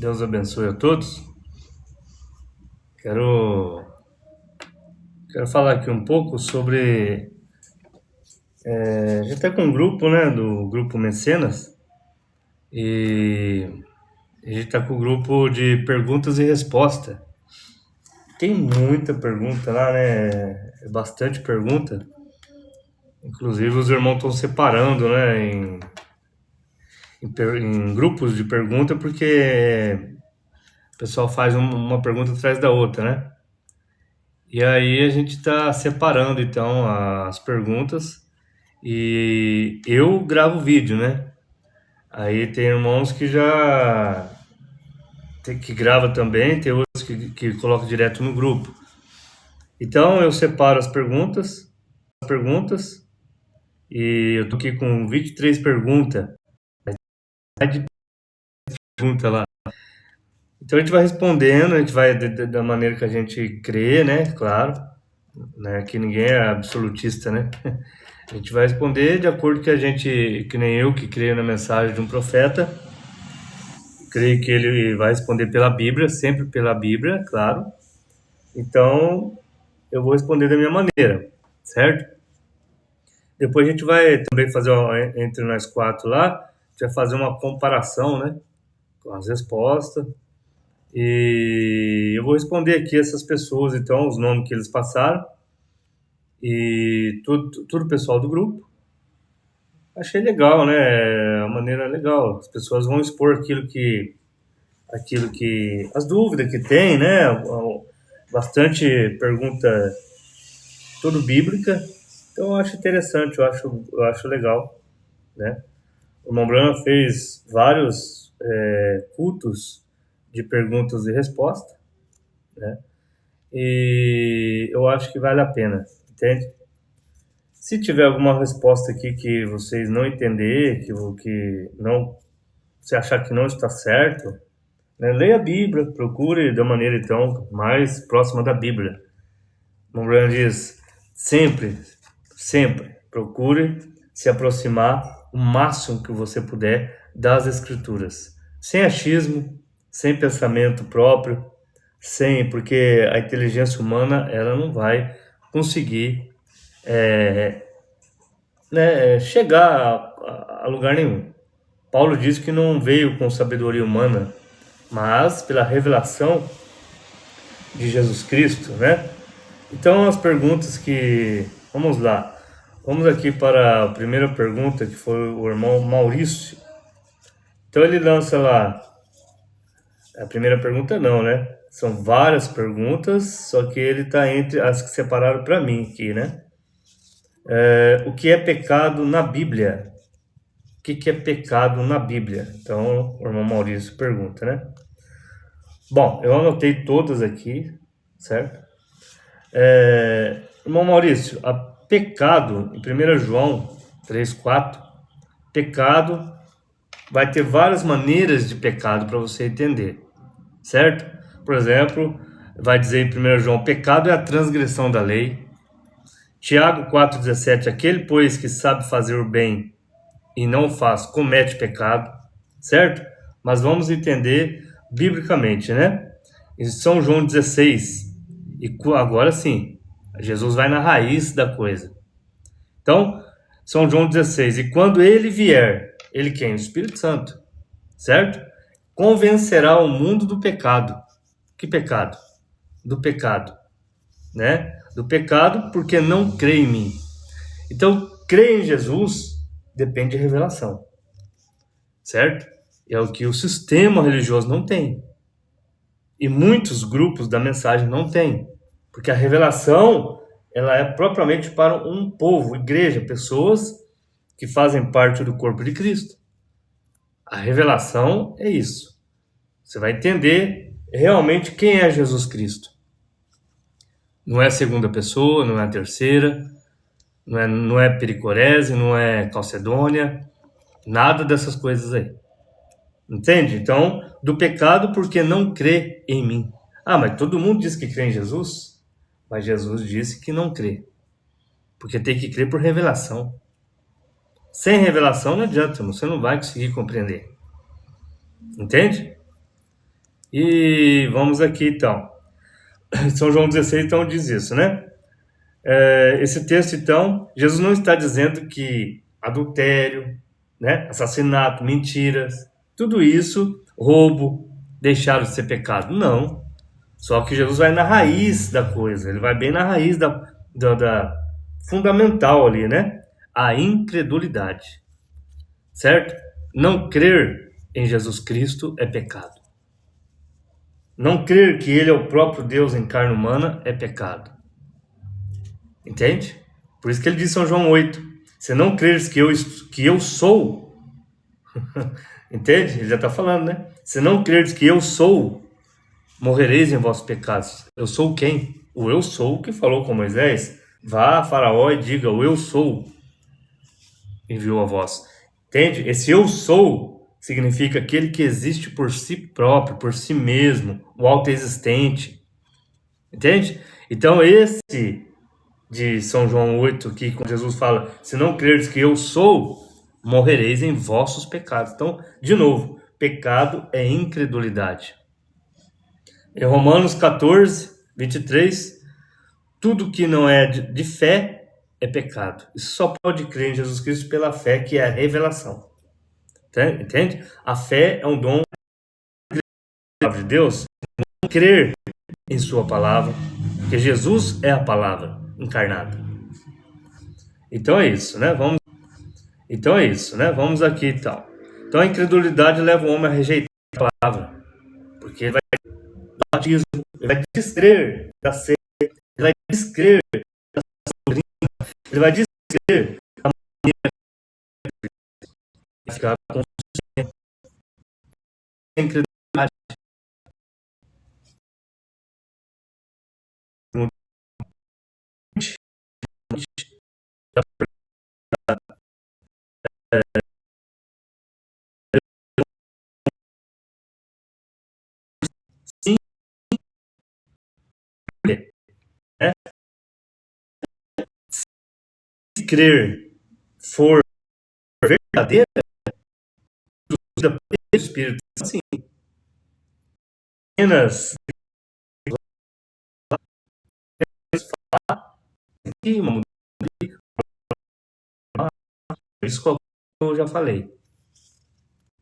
Deus abençoe a todos. Quero, quero falar aqui um pouco sobre. A gente está com um grupo, né? Do grupo Mecenas. E a gente está com o grupo de perguntas e respostas. Tem muita pergunta lá, né? Bastante pergunta. Inclusive, os irmãos estão separando, né? Em grupos de pergunta, porque o pessoal faz uma pergunta atrás da outra, né? E aí a gente está separando então as perguntas e eu gravo vídeo, né? Aí tem irmãos que já que grava também, tem outros que colocam direto no grupo. Então eu separo as perguntas e eu tô aqui com 23 perguntas. Tá de pergunta lá. Então a gente vai respondendo, a gente vai da maneira que a gente crê, né? Claro, né? Que ninguém é absolutista, né? A gente vai responder de acordo que a gente, que nem eu, que creio na mensagem de um profeta, creio que ele vai responder pela Bíblia, sempre pela Bíblia, claro. Então, eu vou responder da minha maneira, certo? Depois a gente vai também fazer, entre nós quatro lá, a gente vai fazer uma comparação, né, com as respostas. E eu vou responder aqui essas pessoas, então, os nomes que eles passaram. E tudo pessoal do grupo. Achei legal, né? É uma maneira legal. As pessoas vão expor aquilo que as dúvidas que tem, né? Bastante pergunta tudo bíblica. Então eu acho interessante, eu acho legal, né? O irmão Branham fez vários cultos de perguntas e respostas, né? E eu acho que vale a pena, entende? Se tiver alguma resposta aqui que vocês não entender, que não, se achar que não está certo, né, leia a Bíblia, procure da maneira então mais próxima da Bíblia. O Branham diz: sempre procure se aproximar o máximo que você puder das Escrituras, sem achismo, sem pensamento próprio, porque a inteligência humana ela não vai conseguir chegar a lugar nenhum. Paulo diz que não veio com sabedoria humana, mas pela revelação de Jesus Cristo, né? Então, as perguntas que... Vamos lá. Vamos aqui para a primeira pergunta, que foi o irmão Maurício. Então, ele lança lá... A primeira pergunta não, né? São várias perguntas, só que ele está entre as que separaram para mim aqui, né? O que é pecado na Bíblia? O que é pecado na Bíblia? Então, o irmão Maurício pergunta, né? Bom, eu anotei todas aqui, certo? Irmão Maurício, a pecado, em 1 João 3,4, pecado vai ter várias maneiras de pecado para você entender, certo? Por exemplo, vai dizer em 1 João, pecado é a transgressão da lei. Tiago 4,17, aquele, pois, que sabe fazer o bem e não faz, comete pecado, certo? Mas vamos entender biblicamente, né? Em São João 16, e agora sim, Jesus vai na raiz da coisa. Então, São João 16, e quando ele vier, ele quem? O Espírito Santo, certo? Convencerá o mundo do pecado. Que pecado? Do pecado, né? Do pecado porque não crê em mim. Então, crer em Jesus depende de revelação, certo? É o que o sistema religioso não tem. E muitos grupos da mensagem não têm. Porque a revelação, ela é propriamente para um povo, igreja, pessoas que fazem parte do corpo de Cristo. A revelação é isso. Você vai entender realmente quem é Jesus Cristo. Não é a segunda pessoa, não é a terceira, não é pericorese, não é calcedônia, nada dessas coisas aí. Entende? Então, do pecado porque não crê em mim. Ah, mas todo mundo diz que crê em Jesus? Mas Jesus disse que não crê. Porque tem que crer por revelação. Sem revelação não adianta, você não vai conseguir compreender. Entende? E vamos aqui então. São João 16 então diz isso, né? Esse texto então, Jesus não está dizendo que adultério, né, assassinato, mentiras, tudo isso, roubo, deixaram de ser pecado. Não. Só que Jesus vai na raiz da coisa, ele vai bem na raiz da fundamental ali, né? A incredulidade, certo? Não crer em Jesus Cristo é pecado. Não crer que ele é o próprio Deus em carne humana é pecado. Entende? Por isso que ele diz em São João 8, se não creres que eu sou, entende? Ele já está falando, né? Se não creres que eu sou, morrereis em vossos pecados. Eu sou quem? O eu sou que falou com Moisés. Vá a Faraó e diga, o eu sou enviou a vós. Entende? Esse eu sou significa aquele que existe por si próprio, por si mesmo, o autoexistente. Entende? Então esse de São João 8, que quando Jesus fala, se não creres que eu sou, morrereis em vossos pecados. Então, de novo, pecado é incredulidade. Em Romanos 14, 23, tudo que não é de fé é pecado. E só pode crer em Jesus Cristo pela fé, que é a revelação. Entende? A fé é um dom de Deus. Não crer em sua palavra, porque Jesus é a palavra encarnada. Então é isso, né? Vamos aqui e tal. Então a incredulidade leva o homem a rejeitar a palavra, porque ele vai batismo, ele vai descrer da ceia, ele vai descrer da doutrina, ele vai descrer da maneira de ficar consciente. A incredulidade sim, né? Se crer for verdadeira, do Espírito, assim, apenas isso que eu já falei.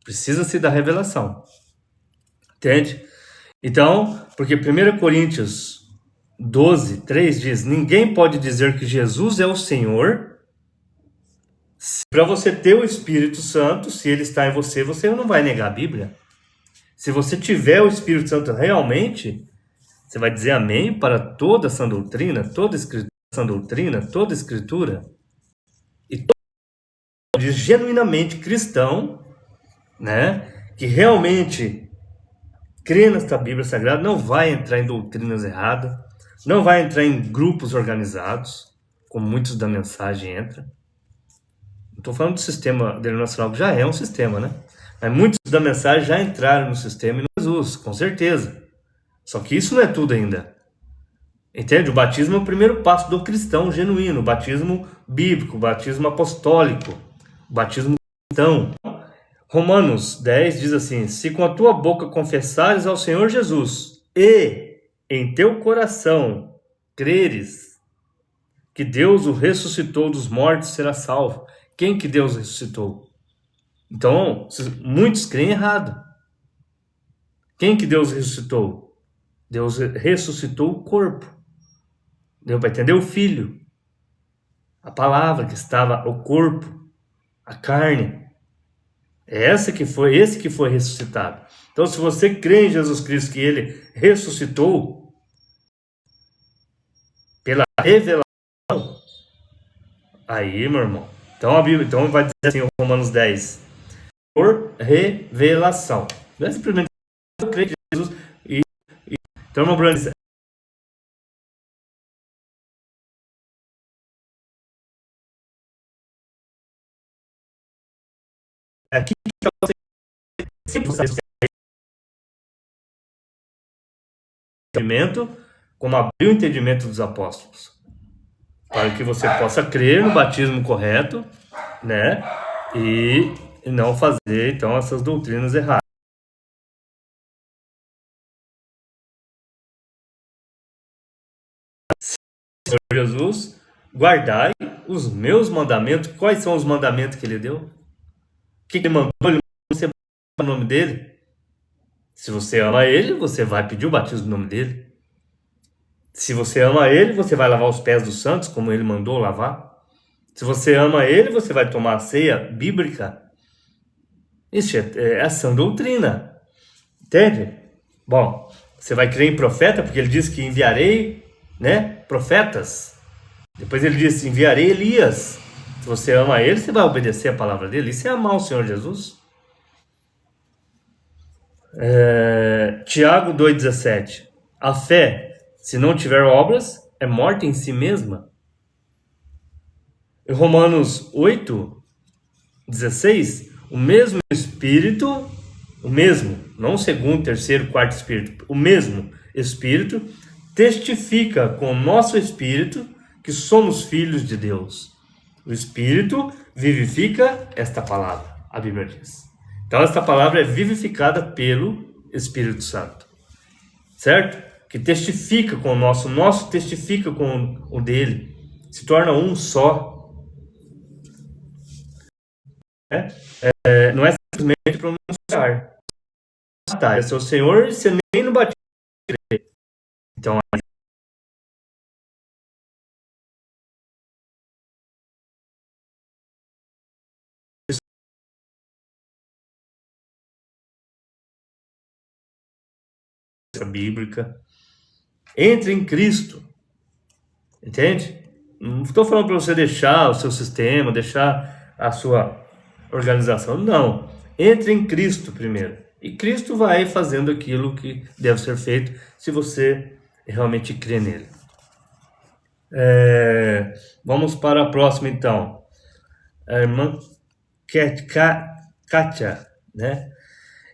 Precisa-se da revelação. Entende? Então, porque 1 Coríntios 12, 3 diz: ninguém pode dizer que Jesus é o Senhor. Para você ter o Espírito Santo, se ele está em você, você não vai negar a Bíblia. Se você tiver o Espírito Santo realmente, você vai dizer amém para toda essa doutrina, toda escritura, e todo diz genuinamente cristão, né, que realmente crê nesta Bíblia Sagrada, não vai entrar em doutrinas erradas, não vai entrar em grupos organizados, como muitos da mensagem entram. Não estou falando do sistema denominacional, que já é um sistema, né? Mas muitos da mensagem já entraram no sistema e no Jesus, com certeza. Só que isso não é tudo ainda. Entende? O batismo é o primeiro passo do cristão genuíno, o batismo bíblico, o batismo apostólico, o batismo cristão. Romanos 10 diz assim: se com a tua boca confessares ao Senhor Jesus e em teu coração creres que Deus o ressuscitou dos mortos, será salvo. Quem que Deus ressuscitou? Então, muitos creem errado. Quem que Deus ressuscitou? Deus ressuscitou o corpo. Deu para entender? O Filho. A palavra que estava, o corpo, a carne. Esse que foi ressuscitado. Então, se você crê em Jesus Cristo, que ele ressuscitou pela revelação, aí, meu irmão. Então a Bíblia vai dizer assim, Romanos 10, por revelação. Não é simplesmente eu creio em Jesus então, meu Bruno, aqui você sempre entendimento, como abrir o entendimento dos apóstolos, para que você possa crer no batismo correto, né? E não fazer então essas doutrinas erradas. Senhor Jesus, guardai os meus mandamentos. Quais são os mandamentos que ele deu? O que ele mandou? Ele mandou você o nome dele. Se você ama ele, você vai pedir o batismo no nome dele. Se você ama ele, você vai lavar os pés dos santos, como ele mandou lavar. Se você ama ele, você vai tomar a ceia bíblica. Isso é a sã doutrina. Entende? Bom, você vai crer em profeta, porque ele disse que enviarei, né, profetas. Depois ele disse, enviarei Elias. Se você ama ele, você vai obedecer a palavra dele. Isso é amar o Senhor Jesus. Tiago 2,17. A fé, se não tiver obras, é morta em si mesma. Em Romanos 8,16, o mesmo Espírito, o mesmo, não o segundo, terceiro, quarto Espírito, o mesmo Espírito testifica com o nosso Espírito que somos filhos de Deus. O Espírito vivifica esta palavra, a Bíblia diz. Então esta palavra é vivificada pelo Espírito Santo, certo? Que testifica com o nosso testifica com o dele, se torna um só. Não é simplesmente pronunciar. Tá, é seu Senhor e você nem no batismo. Então, a bíblica. Entre em Cristo. Entende? Não estou falando para você deixar o seu sistema, deixar a sua organização. Não. Entre em Cristo primeiro. E Cristo vai fazendo aquilo que deve ser feito se você realmente crê nele. Vamos para a próxima, então. A irmã Kátia, né?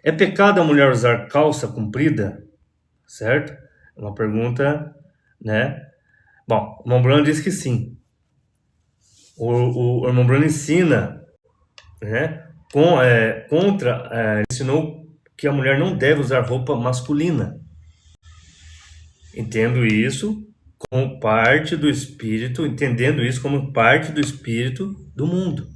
É pecado a mulher usar calça comprida? Certo? É uma pergunta, né? Bom, o irmão Bruno diz que sim. O irmão Bruno ensina, né? Ensinou que a mulher não deve usar roupa masculina. Entendo isso como parte do espírito, entendendo isso como parte do espírito do mundo.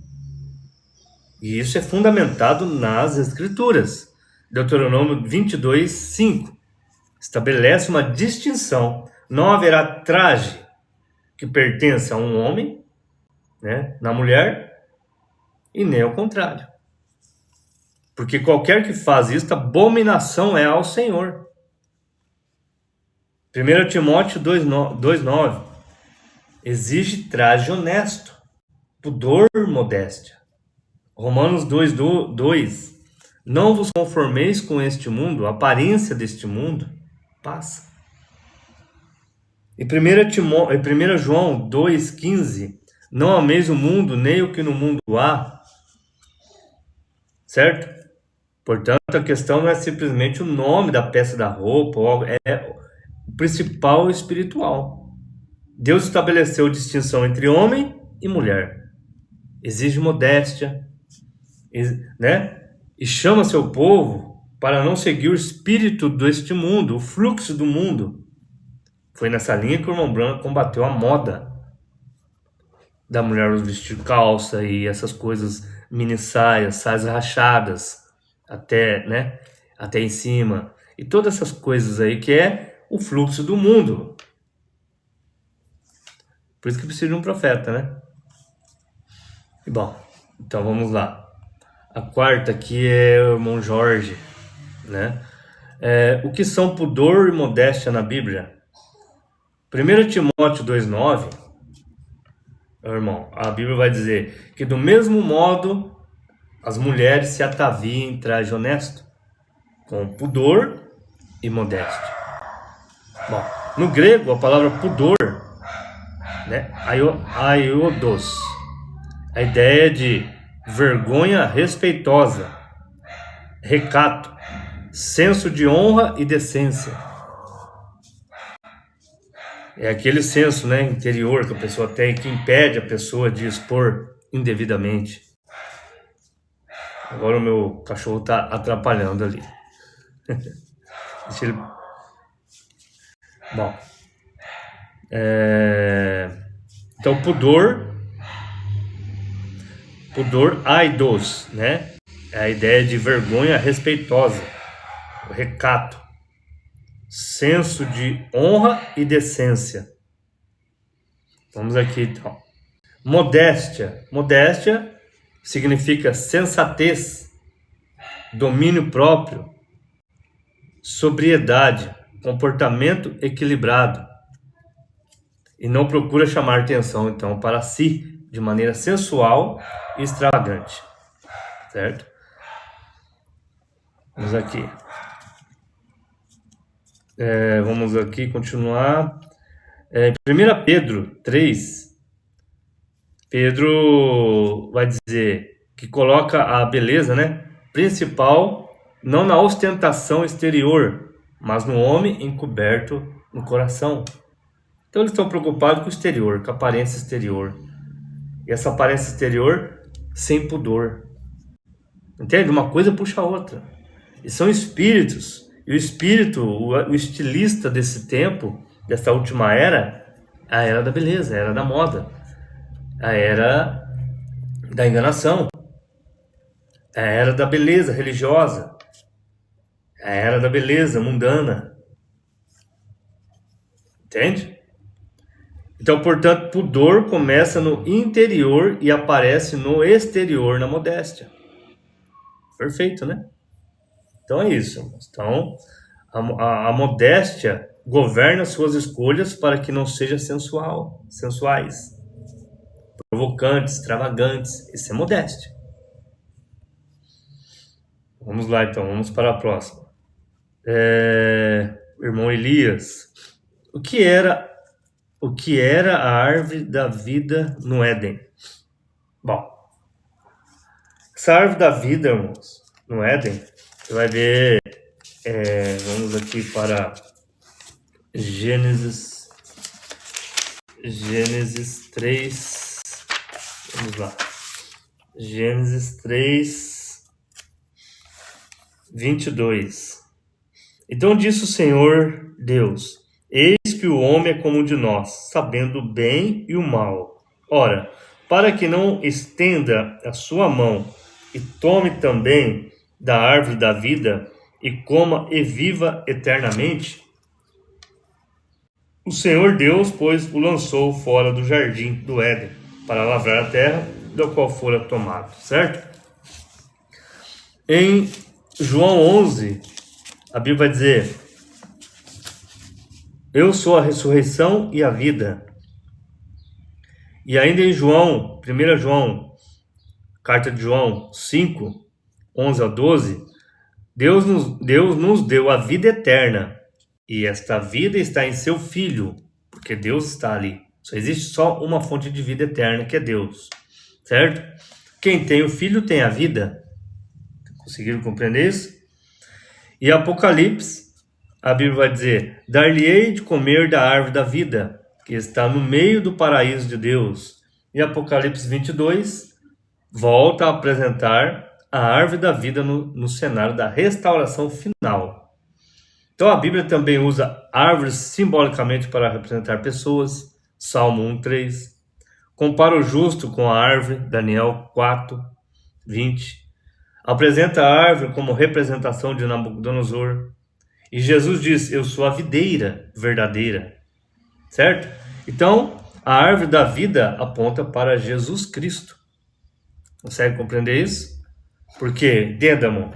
E isso é fundamentado nas Escrituras. Deuteronômio 22:5 estabelece uma distinção. Não haverá traje que pertença a um homem, né, na mulher, e nem ao contrário. Porque qualquer que faz isso, abominação é ao Senhor. 1 Timóteo 2,9 exige traje honesto, pudor, modéstia. Romanos 2,2 não vos conformeis com este mundo, a aparência deste mundo passa. E 1 João 2,15 não ameis o mundo, nem o que no mundo há. Certo? Portanto, a questão não é simplesmente o nome da peça da roupa, é o principal espiritual. Deus estabeleceu distinção entre homem e mulher. Exige modéstia, né? E chama seu povo para não seguir o espírito deste mundo, o fluxo do mundo. Foi nessa linha que o irmão Branco combateu a moda da mulher vestir calça e essas coisas, mini saias rachadas até, né, até em cima, e todas essas coisas aí que é o fluxo do mundo. Por isso que precisa de um profeta, né? E bom, então vamos lá. A quarta aqui é o irmão Jorge, né? O que são pudor e modéstia na Bíblia? 1 Timóteo 2,9, irmão, a Bíblia vai dizer que do mesmo modo as mulheres se ataviem em traje honesto, com pudor e modéstia. Bom, no grego a palavra pudor, né, aiodos, a ideia de vergonha respeitosa, recato, senso de honra e decência. É aquele senso, né, interior que a pessoa tem, que impede a pessoa de expor indevidamente. Agora o meu cachorro está atrapalhando ali. Deixa ele... Bom, Então, pudor, aidos, né? É a ideia de vergonha respeitosa, o recato, senso de honra e decência. Vamos aqui, então. Modéstia. Modéstia significa sensatez, domínio próprio, sobriedade, comportamento equilibrado. E não procura chamar atenção, então, para si, de maneira sensual e extravagante. Certo? Vamos aqui. Vamos aqui continuar. 1 Pedro 3, Pedro vai dizer que coloca a beleza, né, principal, não na ostentação exterior, mas no homem encoberto no coração. Então eles estão preocupados com o exterior, com a aparência exterior. E essa aparência exterior sem pudor. Entende? Uma coisa puxa a outra. E são espíritos. E o espírito, o estilista desse tempo, dessa última era, a era da beleza, a era da moda, a era da enganação, a era da beleza religiosa, a era da beleza mundana. Entende? Então, portanto, pudor começa no interior e aparece no exterior, na modéstia. Perfeito, né? Então é isso. Então, a modéstia governa suas escolhas para que não sejam sensuais, provocantes, extravagantes. Isso é modéstia. Vamos lá, então. Vamos para a próxima. Irmão Elias, o que era a árvore da vida no Éden? Bom, essa árvore da vida, irmãos, no Éden, você vai ver, vamos aqui para Gênesis 3, vamos lá, Gênesis 3, 22. Então disse o Senhor Deus: eis que o homem é como um de nós, sabendo o bem e o mal. Ora, para que não estenda a sua mão e tome também da árvore da vida e coma e viva eternamente, o Senhor Deus, pois, o lançou fora do jardim do Éden para lavrar a terra da qual fora tomado, certo? Em João 11, a Bíblia vai dizer: eu sou a ressurreição e a vida. E ainda em João, 1 João, carta de João 5, 11 a 12, Deus nos deu a vida eterna. E esta vida está em seu Filho, porque Deus está ali. Só existe só uma fonte de vida eterna, que é Deus. Certo? Quem tem o Filho tem a vida. Conseguiram compreender isso? E Apocalipse, a Bíblia vai dizer: dar-lhe-ei de comer da árvore da vida, que está no meio do paraíso de Deus. E Apocalipse 22 volta a apresentar a árvore da vida no cenário da restauração final. Então a Bíblia também usa árvores simbolicamente para representar pessoas. Salmo 1:3. Compara o justo com a árvore. Daniel 4:20. Apresenta a árvore como representação de Nabucodonosor. E Jesus diz: eu sou a videira verdadeira. Certo? Então, a árvore da vida aponta para Jesus Cristo. Consegue compreender isso? Porque, Dédamo,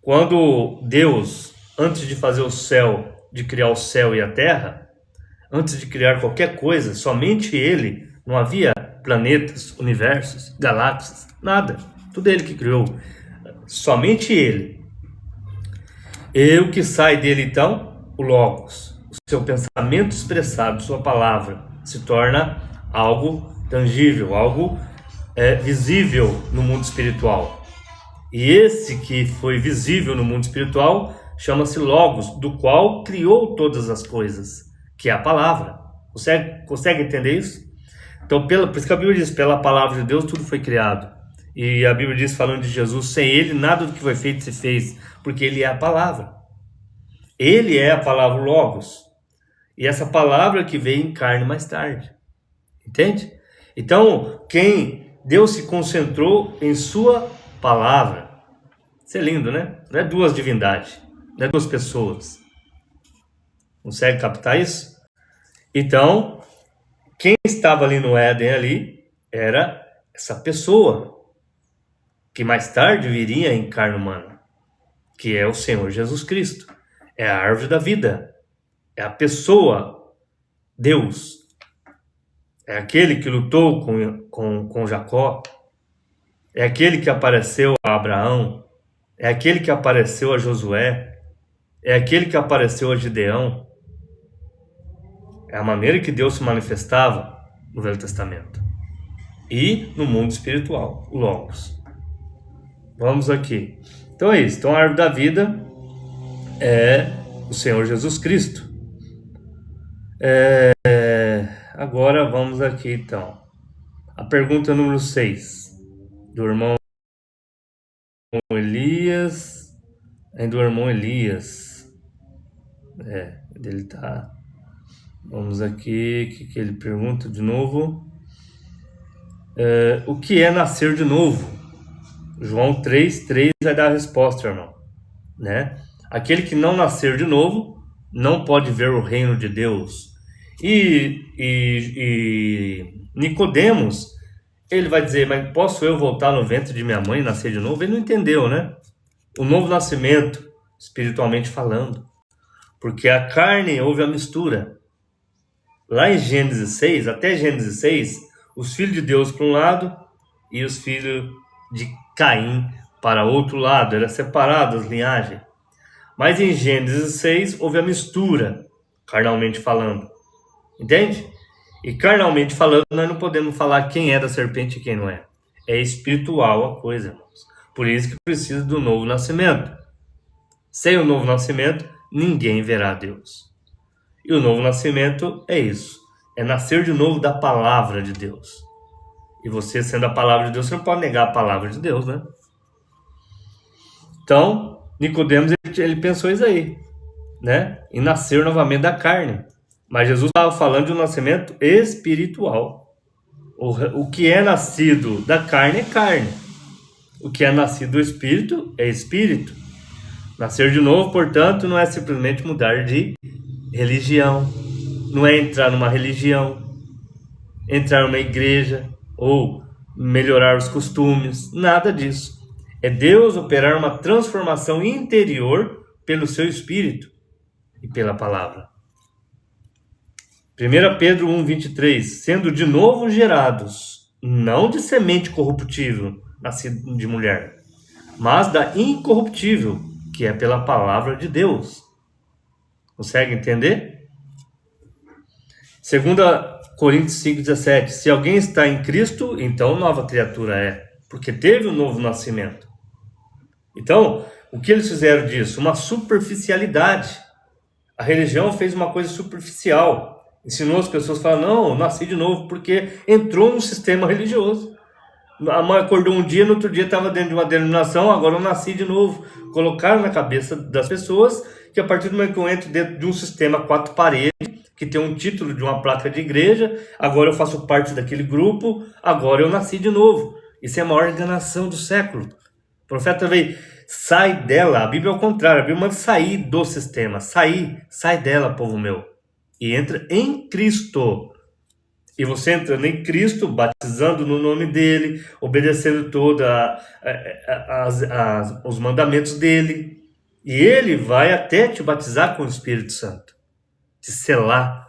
quando Deus, antes de fazer o céu, de criar o céu e a terra, antes de criar qualquer coisa, somente Ele, não havia planetas, universos, galáxias, nada. Tudo Ele que criou. Somente Ele. E o que sai dele, então? O Logos. O seu pensamento expressado, sua palavra, se torna algo tangível, algo visível no mundo espiritual. E esse que foi visível no mundo espiritual chama-se Logos, do qual criou todas as coisas, que é a palavra. Consegue entender isso? Então, por isso que a Bíblia diz: pela palavra de Deus tudo foi criado. E a Bíblia diz, falando de Jesus: sem Ele nada do que foi feito se fez, porque Ele é a palavra. Ele é a palavra Logos. E essa palavra que veio em carne mais tarde. Entende? Então, Deus se concentrou em sua palavra. Isso é lindo, né? Não é duas divindades, não é duas pessoas. Consegue captar isso? Então, quem estava ali no Éden ali era essa pessoa que mais tarde viria em carne humana, que é o Senhor Jesus Cristo. É a árvore da vida. É a pessoa, Deus. É aquele que lutou com Jacó. É aquele que apareceu a Abraão. É aquele que apareceu a Josué. É aquele que apareceu a Gideão. É a maneira que Deus se manifestava no Velho Testamento. E no mundo espiritual, o Logos. Vamos aqui. Então é isso. Então a árvore da vida é o Senhor Jesus Cristo. Agora vamos aqui então. A pergunta número 6. Do irmão Elias. Do irmão Elias. Ele tá. Vamos aqui. O que ele pergunta de novo? O que é nascer de novo? João 3:3 vai dar a resposta, irmão. Né? Aquele que não nascer de novo não pode ver o reino de Deus. E Nicodemos, ele vai dizer, mas posso eu voltar no ventre de minha mãe e nascer de novo? Ele não entendeu, né? O novo nascimento, espiritualmente falando. Porque a carne houve a mistura. Lá em Gênesis 6, até Gênesis 6, os filhos de Deus para um lado e os filhos de Caim para outro lado. Era separado as linhagens. Mas em Gênesis 6 houve a mistura, carnalmente falando. Entende? E carnalmente falando, nós não podemos falar quem é da serpente e quem não é. É espiritual a coisa, irmãos. Por isso que precisa do novo nascimento. Sem o novo nascimento, ninguém verá Deus. E o novo nascimento é isso. É nascer de novo da palavra de Deus. E você, sendo a palavra de Deus, você não pode negar a palavra de Deus, né? Então, Nicodemos, ele pensou isso aí, né? Em nascer novamente da carne. Mas Jesus estava falando de um nascimento espiritual. O que é nascido da carne é carne. O que é nascido do espírito é espírito. Nascer de novo, portanto, não é simplesmente mudar de religião. Não é entrar numa religião, entrar numa igreja ou melhorar os costumes. Nada disso. É Deus operar uma transformação interior pelo seu espírito e pela palavra. 1 Pedro 1:23, sendo de novo gerados, não de semente corruptível, nascido de mulher, mas da incorruptível, que é pela palavra de Deus. Consegue entender? 2 Coríntios 5:17, se alguém está em Cristo, então nova criatura é, porque teve um novo nascimento. Então, o que eles fizeram disso? Uma superficialidade. A religião fez uma coisa superficial. Ensinou as pessoas a falar, não, eu nasci de novo, porque entrou no sistema religioso. A mãe acordou um dia, no outro dia estava dentro de uma denominação, agora eu nasci de novo. Colocaram na cabeça das pessoas que a partir do momento que eu entro dentro de um sistema 4 paredes, que tem um título de uma placa de igreja, agora eu faço parte daquele grupo, agora eu nasci de novo. Isso é a maior enganação do século. O profeta veio, sai dela. A Bíblia é o contrário, a Bíblia manda sair do sistema. Sai dela, povo meu. E entra em Cristo. E você entrando em Cristo, batizando no nome dele, obedecendo todos os mandamentos dele. E ele vai até te batizar com o Espírito Santo. Te selar.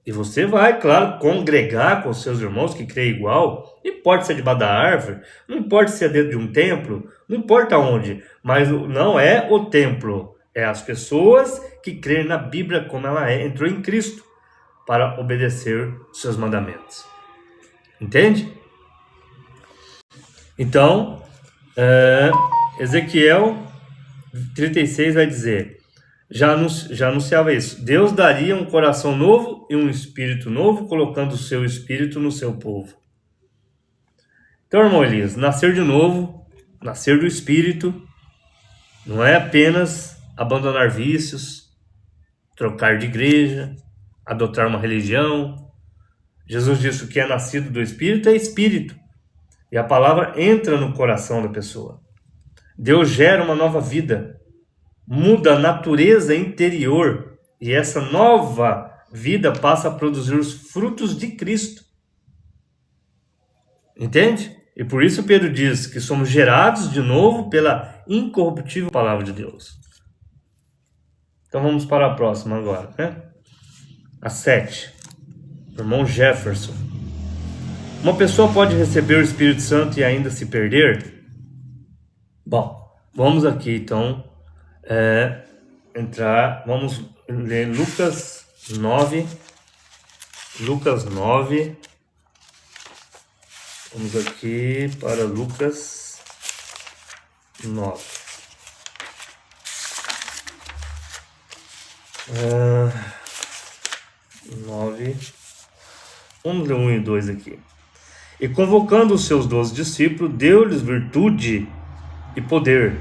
E você vai, claro, congregar com os seus irmãos que creem igual. Não importa se é debaixo da árvore, não importa se é dentro de um templo, não importa onde. Mas não é o templo, é as pessoas que creem na Bíblia como ela é, entrou em Cristo para obedecer os seus mandamentos. Entende? Então, Ezequiel 36 vai dizer, já anunciava isso, Deus daria um coração novo e um espírito novo, colocando o seu espírito no seu povo. Então, irmão Elias, nascer de novo, nascer do espírito, não é apenas abandonar vícios, trocar de igreja, adotar uma religião. Jesus disse: o que é nascido do Espírito é Espírito. E a palavra entra no coração da pessoa. Deus gera uma nova vida, muda a natureza interior, e essa nova vida passa a produzir os frutos de Cristo. Entende? E por isso Pedro diz que somos gerados de novo pela incorruptível palavra de Deus. Então vamos para a próxima agora, né? A 7. Irmão Jefferson. Uma pessoa pode receber o Espírito Santo e ainda se perder? Bom, vamos aqui então vamos ler Lucas 9. Lucas 9. Vamos aqui para Lucas 9. Vamos ler 1 e 2 aqui. E convocando os seus 12 discípulos, deu-lhes virtude e poder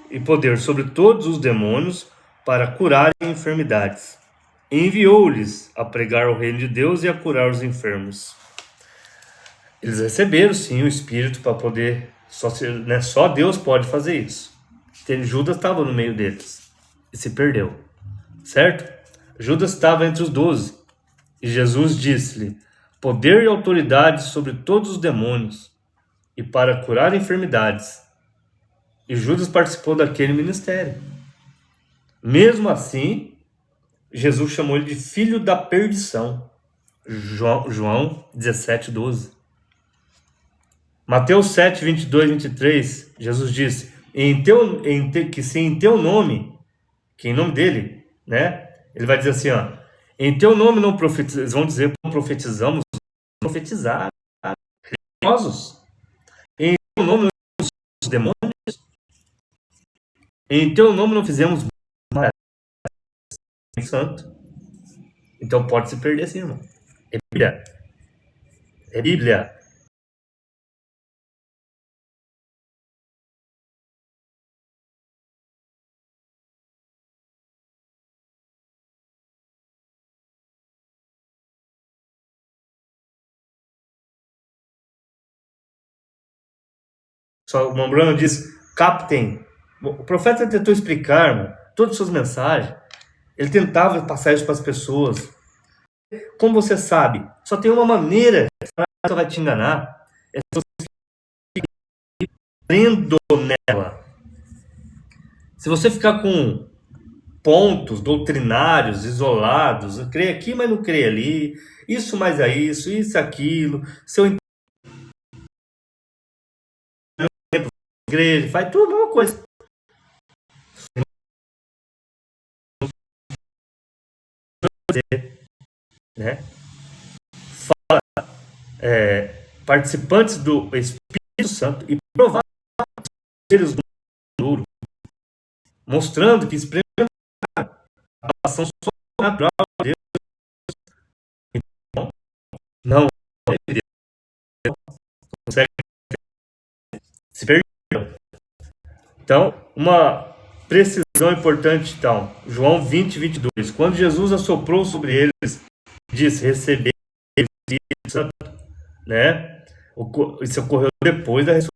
e poder sobre todos os demônios para curarem enfermidades. Enviou-lhes a pregar o reino de Deus e a curar os enfermos. Eles receberam sim o Espírito para poder, só Deus pode fazer isso. Judas estava no meio deles e se perdeu, certo? Judas estava entre os 12 e Jesus disse-lhe: poder e autoridade sobre todos os demônios e para curar enfermidades. E Judas participou daquele ministério. Mesmo assim, Jesus chamou ele de filho da perdição. João 17, 12. Mateus 7, 22, 23, Jesus disse: que se em teu nome, que em nome dele, né? Ele vai dizer assim, ó: em teu nome não profetizamos, eles vão dizer: não profetizamos, profetizar, religiosos. Em teu nome não fizemos demônios, em teu nome não fizemos santo. Então pode se perder sim, irmão. É Bíblia. É Bíblia. Só o Mambrano diz: captem. O profeta tentou explicar, irmão, todas as suas mensagens. Ele tentava passar isso para as pessoas. Como você sabe, só tem uma maneira que vai te enganar. É se você ficar crendo nela. Se você ficar com pontos doutrinários isolados, crê aqui, mas não crê ali, isso mais é isso aquilo, seu igreja, faz tudo a mesma coisa. Né? Fala, participantes do Espírito Santo e provar seres do ouro, mostrando que experimentaram a ação sobrenatural de Deus. Então, não é Deus. Consegue se perder. Então, uma precisão importante, então, João 20, 22. Quando Jesus assoprou sobre eles, disse: receber o Espírito Santo, né? Isso ocorreu depois da ressurreição.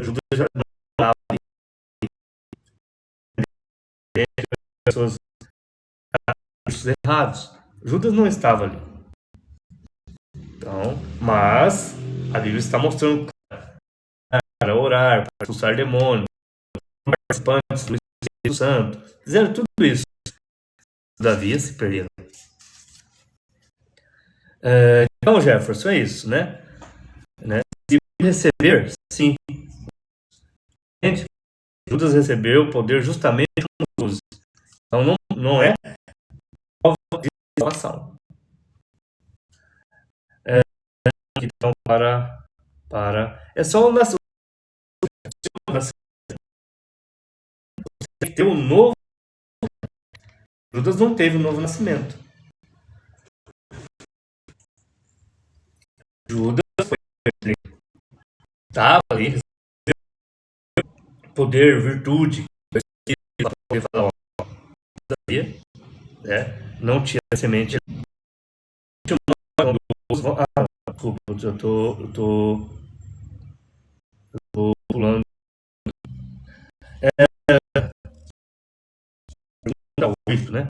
Judas já não estava ali. Pessoas errados. Judas não estava ali. Então, mas a Bíblia está mostrando para orar, para expulsar demônios, participantes do Espírito Santo, fizeram tudo isso. Todavia se perderam. Então, Jefferson, é isso, né? Se receber, sim. Gente, Judas recebeu o poder justamente como os. Então, não é prova de salvação. Então, é só o nascimento. Tem que ter um novo. Judas não teve um novo nascimento. Judas foi. Estava ali, poder, virtude, para poder falar: né? Não tira a semente. Desculpa, eu tô pulando. Tá 8, né?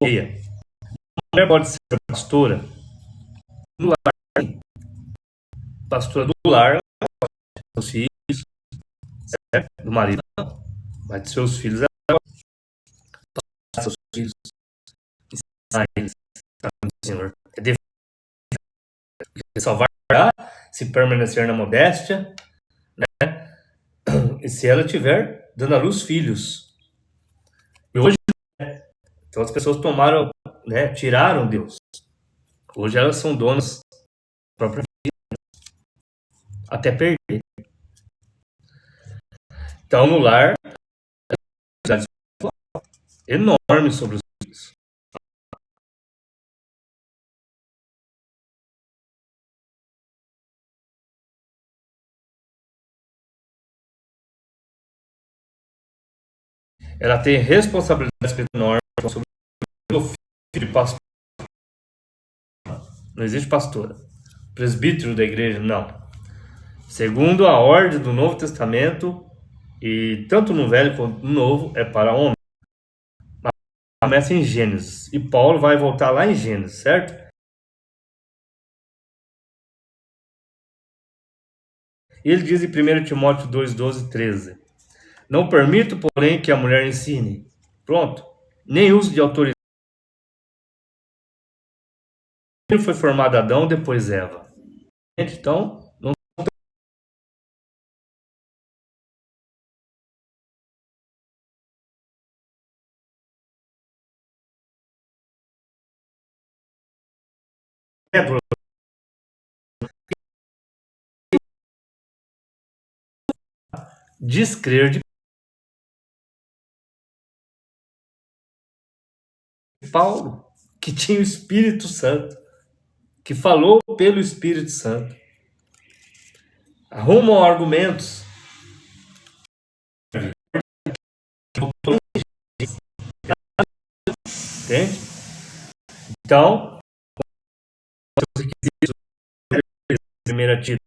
A mulher pode ser pastora no lar, pastora do lar, dos filhos, certo? Do marido, não. Mas de seus filhos, seus filhos, ensinar eles, Senhor. É dever, só vai dar se permanecer na modéstia, né? E se ela tiver dando à luz filhos. E hoje, então as pessoas tomaram, né? Tiraram Deus. Hoje elas são donas da própria vida, até perder. Então, no lar, enorme sobre os filhos. Ela tem responsabilidades enormes sobre o filho de pastor. Não existe pastora. Presbítero da igreja, não. Segundo a ordem do Novo Testamento, e tanto no Velho quanto no Novo, é para homem. Começa em Gênesis. E Paulo vai voltar lá em Gênesis, certo? Ele diz em 1 Timóteo 2, 12, 13: Não permito, porém, que a mulher ensine. Pronto. Nem uso de autoridade. Foi formado Adão, depois Eva. Então, não é descrer de Paulo, que tinha o Espírito Santo, que falou pelo Espírito Santo. Arrumam argumentos. Entende? Então, primeira título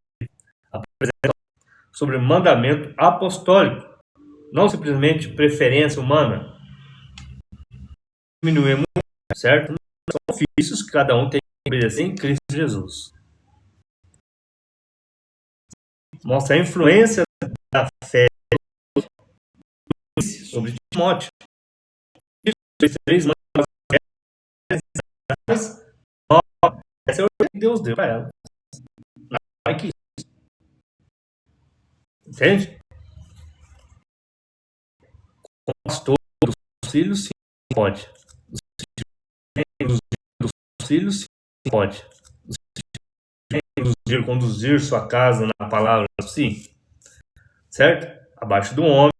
sobre mandamento apostólico, não simplesmente preferência humana. Diminuir muito, certo? São ofícios que cada um tem que obedecer em Cristo Jesus. Mostra a influência da fé sobre Timóteo. Três essa é o que Deus deu para ela. Não que isso. Entende? Com pastor dos filhos, sim, pode. Dos filhos, sim, pode. Conduzir sua casa na palavra, sim. Certo? Abaixo do homem.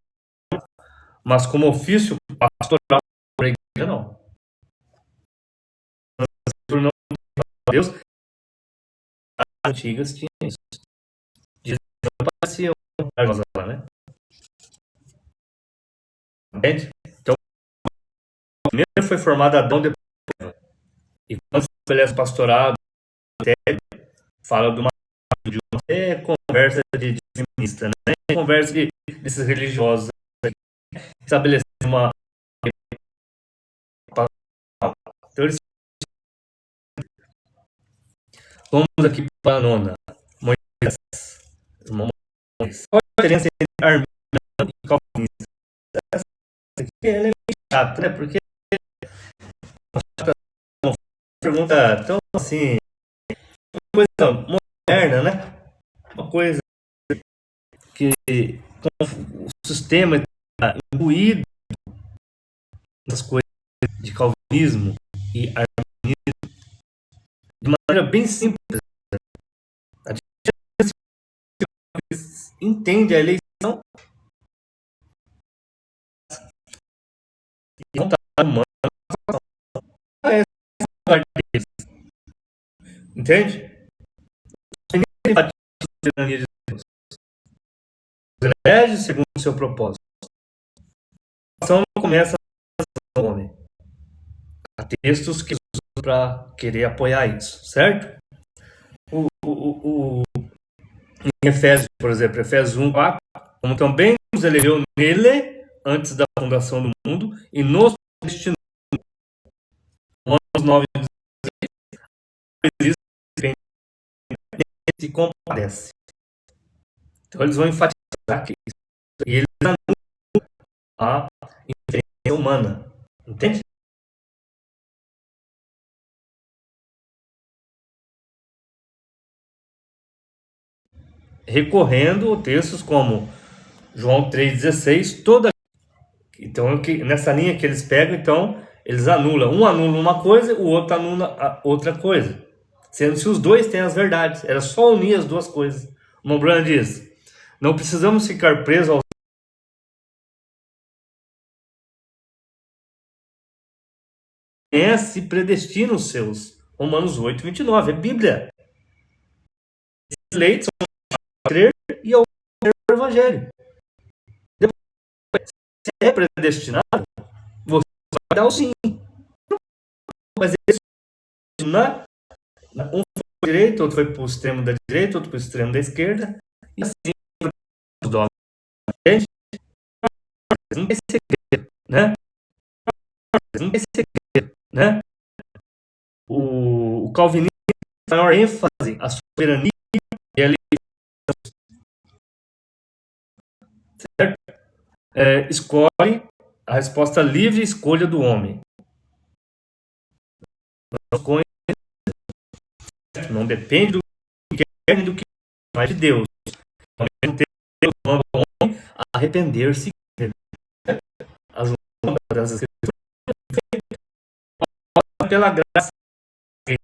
Mas como ofício pastoral para a igreja, não. Não, Deus, as antigas tinham isso. Pareciam lá, né? Entende? Então, primeiro foi formado Adão, depois. E quando se estabelece pastorado, fala de uma conversa de feminista, né? Conversa desses religiosos. Estabelecer uma. Então, eles... Vamos aqui para a nona. Moisés. Qual a diferença entre arminiano e calvinista? Essa aqui é meio chata, né? Porque uma pergunta tão assim, uma coisa moderna, né? Uma coisa que o sistema está imbuído nessas coisas de calvinismo e arminianismo de maneira bem simples. A gente entende a eleição e vontade humana. Entende? Elege segundo o seu propósito. A ação não começa do homem. Há textos que usam para querer apoiar isso, certo? Em Efésios, por exemplo, Efésios 1, 4, como também nos elegeu nele antes da fundação do mundo e nos destinou. Romanos 9 diz que se compadece. Então eles vão enfatizar que isso, e eles anulam a inferência humana. Entende? Recorrendo a textos como João 3,16, toda. Então, nessa linha que eles pegam, então, eles anulam. Um anula uma coisa, o outro anula a outra coisa. Sendo que os dois têm as verdades. Era só unir as duas coisas. O Montblanc diz: não precisamos ficar presos aos. Se predestina os seus. Romanos 8, 29. É Bíblia. Os eleitos são a crer e ao crer o Evangelho. Depois, se é predestinado, você vai dar o sim. Mas eles, um foi para a direita, outro foi para o extremo da direita, outro para o extremo da esquerda. E assim, os dogmas. Entende? Não tem segredo, né? Não tem segredo, né? O calvinismo tem maior ênfase à soberania e à liberdade, certo? Escolhe a resposta livre escolha do homem. Não depende do que quer nem do que mais de Deus. Ao mesmo tempo, Deus manda o homem a arrepender-se. As das escrituras pela graça e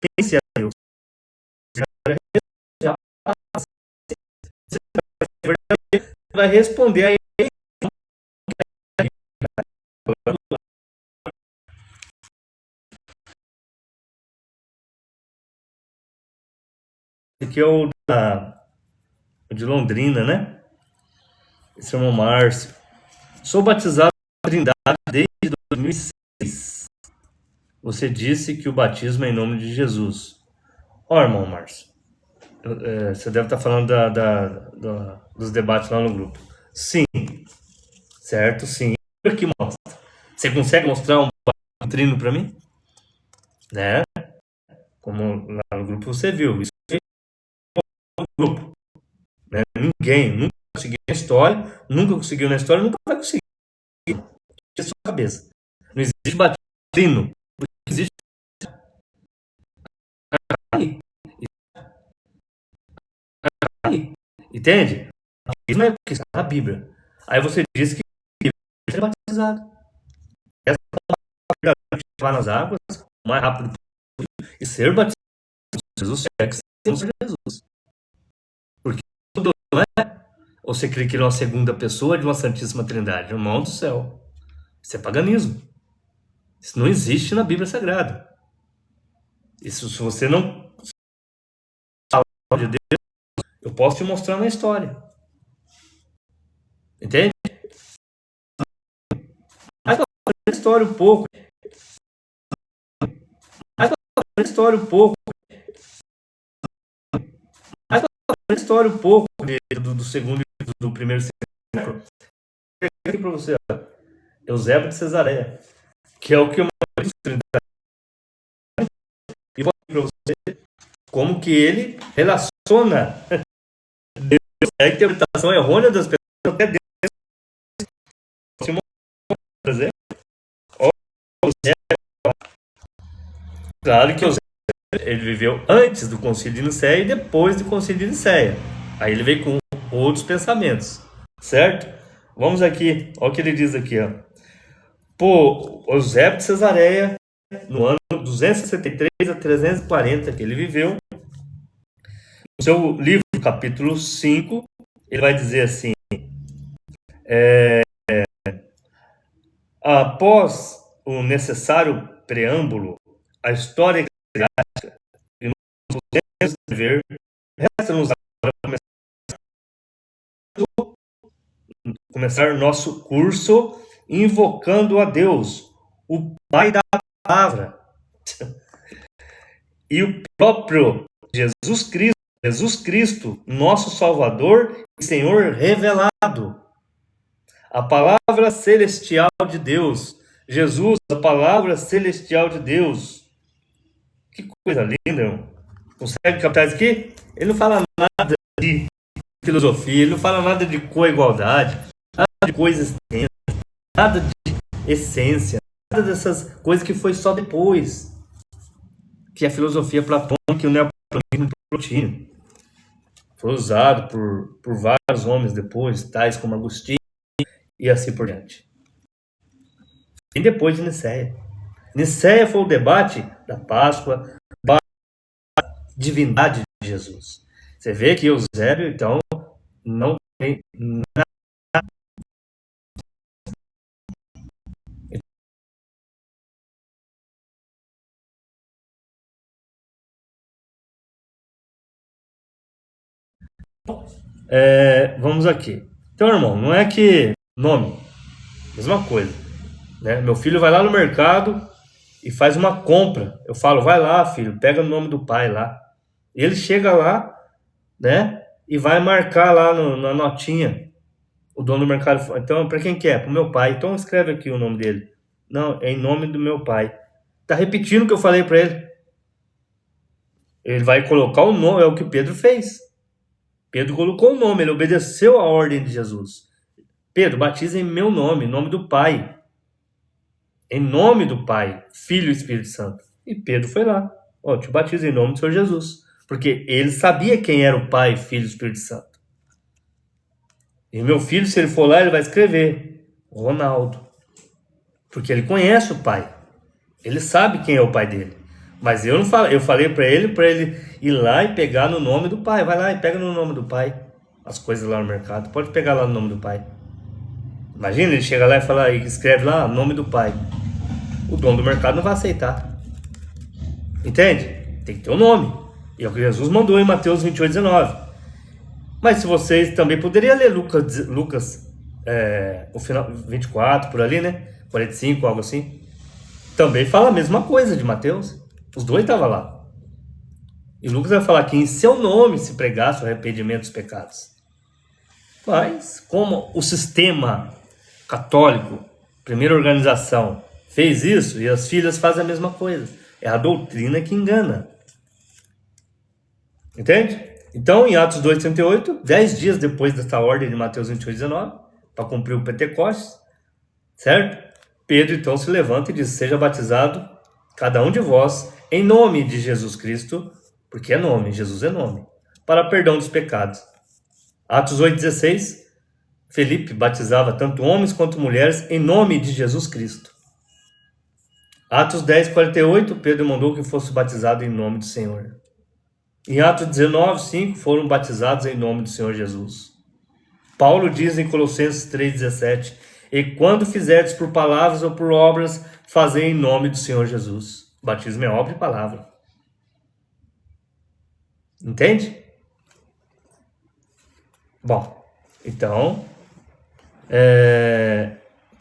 pertence a Deus. Vai responder a ele. Aqui é o de Londrina, né? Esse é o irmão Márcio. Sou batizado na Trindade desde 2006. Você disse que o batismo é em nome de Jesus. Ó, irmão Márcio, você deve estar falando dos debates lá no grupo. Sim, certo, sim. Aqui mostra. Você consegue mostrar um trino para mim? Né? Como lá no grupo você viu. Isso é um grupo. Né? Ninguém nunca conseguiu na história, nunca vai conseguir. É sua cabeça. Não existe batismo. Não existe. Entende? Isso não é o que está na Bíblia. Aí você diz que ser batizado. Essa é a nas águas o mais rápido possível e ser batizado em Jesus é que temos Jesus. Porque tudo não é. Ou você crê que ele é uma segunda pessoa de uma Santíssima Trindade? Irmão do céu. Isso é paganismo. Isso não existe na Bíblia Sagrada. Isso, se você não fala de Deus, eu posso te mostrar na história. Entende? Mas a história um pouco. Mas a história um pouco. Mas a história um pouco do segundo e do primeiro século. Aqui para você, ó. Eusébio de Cesareia, que é o que eu mais e vou para você como que ele relaciona Deus, a interpretação errônea das pessoas até Deus. Por exemplo, claro que Eusébio ele viveu antes do Concílio de Nicéia e depois do Concílio de Nicéia. Aí ele veio com outros pensamentos, certo? Vamos aqui, olha o que ele diz aqui, ó. Pô, Eusébio de Cesareia, no ano 263 a 340 que ele viveu, no seu livro, capítulo 5, ele vai dizer assim, após o necessário preâmbulo, a história eclesiástica e nós podemos escrever, resta-nos agora começar nosso curso invocando a Deus, o Pai da palavra, e o próprio Jesus Cristo, nosso Salvador e Senhor revelado. A palavra celestial de Deus. Jesus, a palavra celestial de Deus. Que coisa linda, irmão. Consegue captar isso aqui? Ele não fala nada de filosofia, ele não fala nada de coigualdade, nada de coisas extensas, nada de essência, nada dessas coisas que foi só depois que a filosofia platônica e o neoplatonismo produziram. Foi usado por vários homens depois, tais como Agostinho e assim por diante. E depois de Nicéia. Nicéia foi o debate da Páscoa, da divindade de Jesus. Você vê que Eusébio, então, não tem nada. Vamos aqui. Então, irmão, não é que nome, mesma coisa, né? Meu filho vai lá no mercado e faz uma compra. Eu falo, vai lá, filho, pega o nome do pai lá. Ele chega lá, né? E vai marcar lá na notinha. O dono do mercado fala, então, para quem que é? Para o meu pai. Então escreve aqui o nome dele. Não, é em nome do meu pai. Tá repetindo o que eu falei para ele. Ele vai colocar o nome, é o que Pedro fez. Pedro colocou o nome, ele obedeceu a ordem de Jesus. Pedro, batiza em meu nome, em nome do Pai. Em nome do Pai, Filho e Espírito Santo. E Pedro foi lá. Ó, te batizo em nome do Senhor Jesus. Porque ele sabia quem era o Pai, Filho e Espírito Santo. E meu filho, se ele for lá, ele vai escrever Ronaldo. Porque ele conhece o Pai. Ele sabe quem é o Pai dele. Mas eu não falei, eu falei para ele ir lá e pegar no nome do Pai. Vai lá e pega no nome do Pai as coisas lá no mercado. Pode pegar lá no nome do Pai. Imagina, ele chega lá e fala, e escreve lá nome do Pai. O dono do mercado não vai aceitar. Entende? Tem que ter o nome. E é o que Jesus mandou em Mateus 28:19. Mas se vocês também poderiam ler Lucas o final 24, por ali, né? 45, algo assim. Também fala a mesma coisa de Mateus. Os dois estavam lá. E Lucas vai falar que em seu nome se pregasse o arrependimento dos pecados. Mas, como o sistema católico, primeira organização, fez isso, e as filhas fazem a mesma coisa. É a doutrina que engana. Entende? Então, em Atos 2:38, 10 dias depois dessa ordem de Mateus 28:19, para cumprir o Pentecostes, certo? Pedro então se levanta e diz, seja batizado cada um de vós em nome de Jesus Cristo, porque é nome, Jesus é nome, para perdão dos pecados. Atos 8:16, Felipe batizava tanto homens quanto mulheres em nome de Jesus Cristo. Atos 10:48, Pedro mandou que fosse batizado em nome do Senhor. Em Atos 19:5, foram batizados em nome do Senhor Jesus. Paulo diz em Colossenses 3:17, e quando fizerdes por palavras ou por obras, fazei em nome do Senhor Jesus. Batismo é obra e palavra. Entende? Bom, então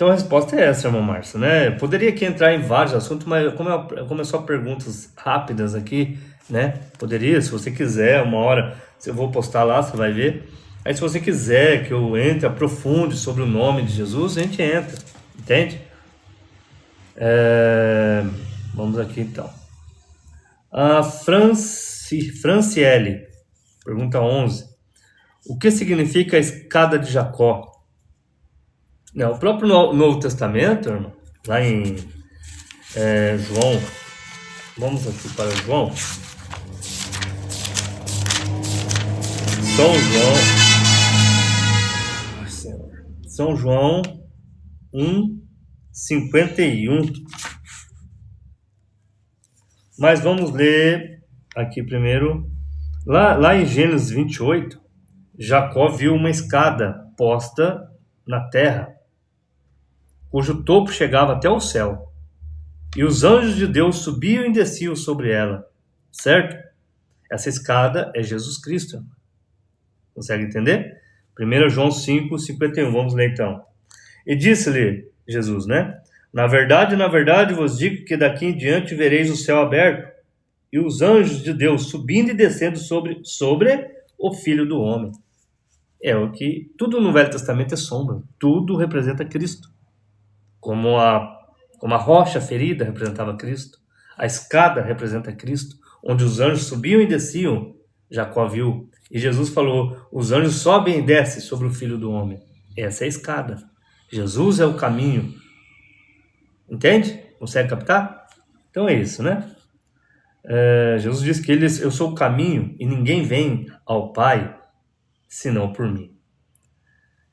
a resposta é essa, irmão Márcio, né? Eu poderia aqui entrar em vários assuntos, mas como é só perguntas rápidas aqui, né? Poderia, se você quiser, uma hora, eu vou postar lá, você vai ver. Aí se você quiser que eu entre, aprofunde sobre o nome de Jesus, a gente entra, entende? Vamos aqui então. A Franciele, pergunta 11. O que significa a escada de Jacó? Não, o próprio Novo Testamento, irmão, lá em João, vamos aqui para João. São João 1:51. Mas vamos ler aqui primeiro. Lá em Gênesis 28, Jacó viu uma escada posta na terra, cujo topo chegava até o céu. E os anjos de Deus subiam e desciam sobre ela. Certo? Essa escada é Jesus Cristo. Consegue entender? 1 João 5:51. Vamos ler então. E disse-lhe Jesus, né? Na verdade vos digo que daqui em diante vereis o céu aberto e os anjos de Deus subindo e descendo sobre o Filho do Homem. É o que tudo no Velho Testamento é sombra, tudo representa Cristo. Como a rocha ferida representava Cristo, a escada representa Cristo, onde os anjos subiam e desciam, Jacó viu. E Jesus falou, os anjos sobem e descem sobre o Filho do Homem. Essa é a escada. Jesus é o caminho. Entende? Consegue captar? Então é isso, né? Jesus disse que eu sou o caminho e ninguém vem ao Pai senão por mim.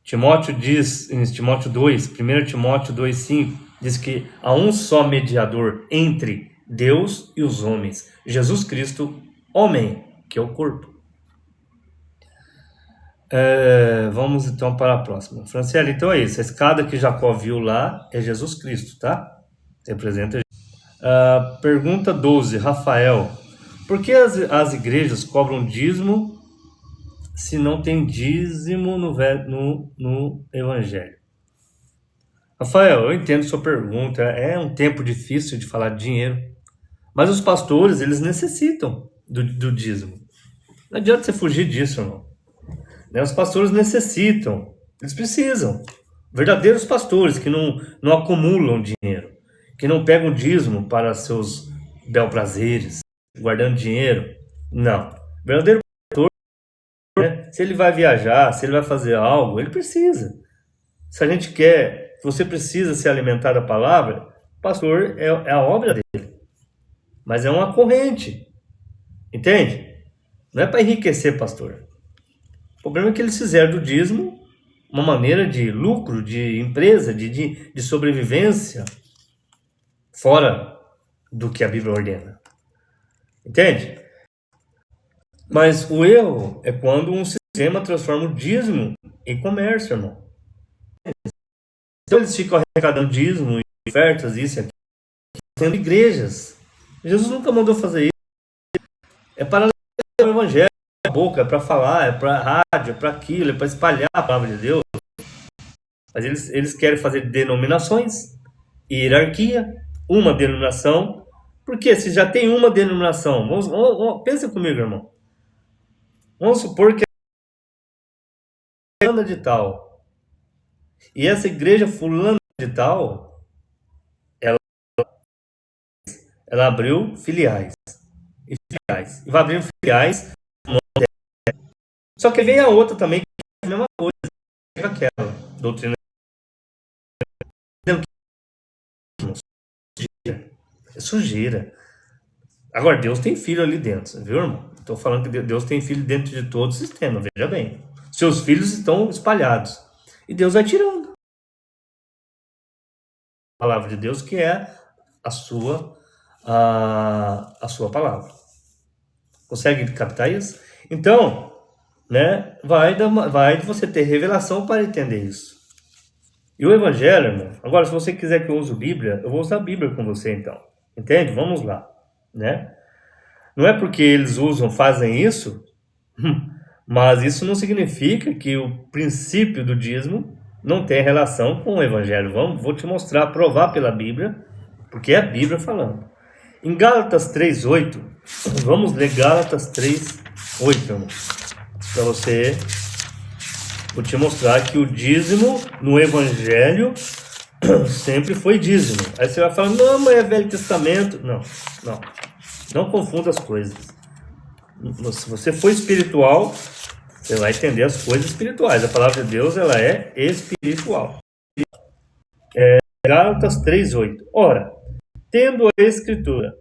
Timóteo diz, em Timóteo 2, 1 Timóteo 2,5, diz que há um só mediador entre Deus e os homens, Jesus Cristo, homem, que é o corpo. Vamos então para a próxima. Franciele, então é isso. A escada que Jacó viu lá é Jesus Cristo, tá? Representa. Pergunta 12, Rafael. Por que as igrejas cobram dízimo se não tem dízimo no Evangelho? Rafael, eu entendo sua pergunta. É um tempo difícil de falar de dinheiro. Mas os pastores, eles necessitam do dízimo. Não adianta você fugir disso, irmão. Os pastores necessitam. Eles precisam. Verdadeiros pastores que não acumulam dinheiro. Que não pegam dízimo para seus bel-prazeres. Guardando dinheiro. Não. Verdadeiro pastor, né? Se ele vai viajar, se ele vai fazer algo, ele precisa. Se a gente quer, se você precisa se alimentar da palavra, o pastor é a obra dele. Mas é uma corrente. Entende? Não é para enriquecer, pastor. O problema é que eles fizeram do dízimo uma maneira de lucro, de empresa, de sobrevivência, fora do que a Bíblia ordena. Entende? Mas o erro é quando um sistema transforma o dízimo em comércio, irmão. Então eles ficam arrecadando dízimo e ofertas, isso e aquilo, tendo igrejas. Jesus nunca mandou fazer isso. É para levar o evangelho, é para a boca, é para falar, é para a rádio, é para aquilo, é para espalhar a palavra de Deus. Mas eles querem fazer denominações, hierarquia, uma denominação. Porque se já tem uma denominação, pensa comigo, irmão. Vamos supor que é fulana de tal. E essa igreja fulana de tal, ela abriu filiais. E vai abrir filiais. Só que veio a outra também, que é a mesma coisa que aquela doutrina. É sujeira. Agora, Deus tem filho ali dentro, viu, irmão? Estou falando que Deus tem filho dentro de todo o sistema, veja bem. Seus filhos estão espalhados. E Deus vai tirando. A palavra de Deus, que é a sua palavra. Consegue captar isso? Então, né, vai de você ter revelação para entender isso. E o Evangelho, irmão, agora, se você quiser que eu use a Bíblia, eu vou usar a Bíblia com você, então. Entende? Vamos lá, né? Não é porque eles fazem isso, mas isso não significa que o princípio do dízimo não tem relação com o Evangelho. Vou te mostrar, provar pela Bíblia, porque é a Bíblia falando. Em Gálatas 3:8, vamos ler Gálatas 3:8, irmão, para você. Vou te mostrar que o dízimo no Evangelho sempre foi dízimo. Aí você vai falar, não, mas é Velho Testamento. Não confunda as coisas. Se você for espiritual, você vai entender as coisas espirituais. A palavra de Deus, ela é espiritual. Gálatas 3:8. Ora, tendo a Escritura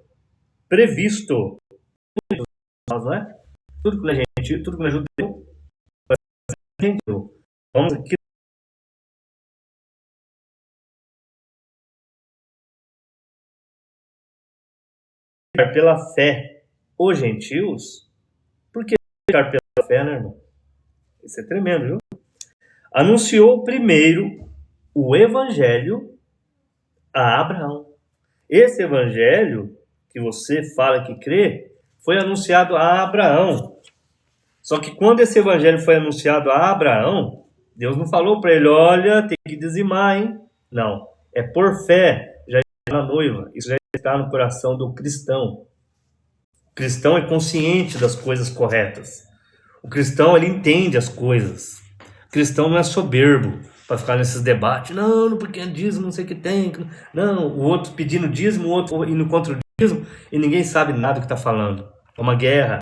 previsto, não é? Tudo que não é judeu, vamos aqui. Pela fé os gentios. Por que pela fé, né, irmão? Isso é tremendo, viu? Anunciou primeiro o Evangelho a Abraão. Esse Evangelho que você fala que crê foi anunciado a Abraão. Só que quando esse Evangelho foi anunciado a Abraão, Deus não falou para ele, olha, tem que dizimar, hein? Não. É por fé, já está na noiva. Isso já está no coração do cristão. O cristão é consciente das coisas corretas. O cristão, ele entende as coisas. O cristão não é soberbo para ficar nesses debates. Não, porque é dízimo, não sei o que tem. Não, o outro pedindo dízimo, o outro indo contra o dízimo, e ninguém sabe nada do que está falando. É uma guerra.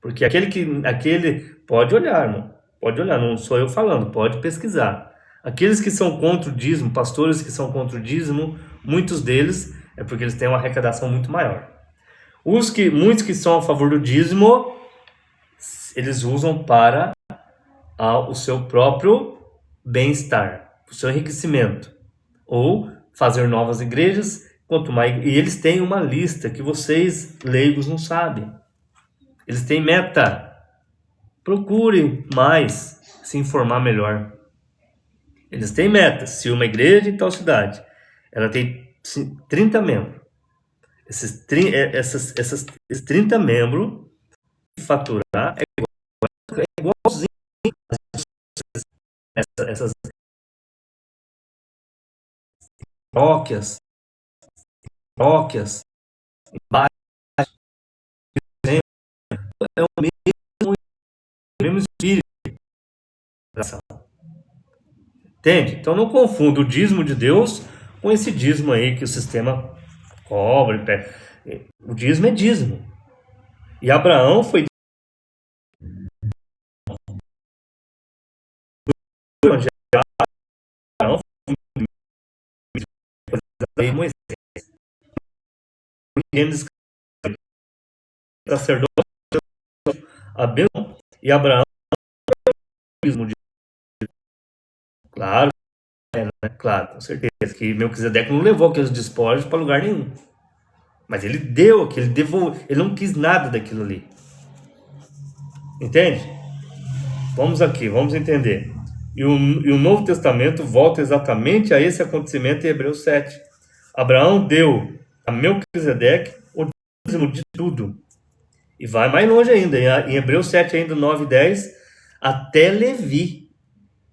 Porque aquele pode olhar, irmão. Pode olhar, não sou eu falando, pode pesquisar. Aqueles que são contra o dízimo, pastores que são contra o dízimo, muitos deles é porque eles têm uma arrecadação muito maior. Muitos que são a favor do dízimo, eles usam para o seu próprio bem-estar, o seu enriquecimento, ou fazer novas igrejas, e eles têm uma lista que vocês, leigos, não sabem. Eles têm meta. Procurem mais se informar melhor. Eles têm meta. Se uma igreja em tal cidade, ela tem 30 membros, esses 30 membros faturar é igualzinho essas paróquias, bairros, é o mesmo espírito. Entende? Então não confunda o dízimo de Deus com esse dízimo aí que o sistema cobra. O dízimo é dízimo. E Abraão foi Moisés. Sacerdote Abel e Abraão. Claro, né? Claro, com certeza que Melquisedeque não levou aqueles despojos para lugar nenhum. Mas ele deu, ele devolveu, ele não quis nada daquilo ali. Entende? Vamos aqui, vamos entender. E o Novo Testamento volta exatamente a esse acontecimento em Hebreus 7. Abraão deu a Melquisedeque o dízimo de tudo. E vai mais longe ainda, em Hebreus 7, ainda 9 e 10, até Levi,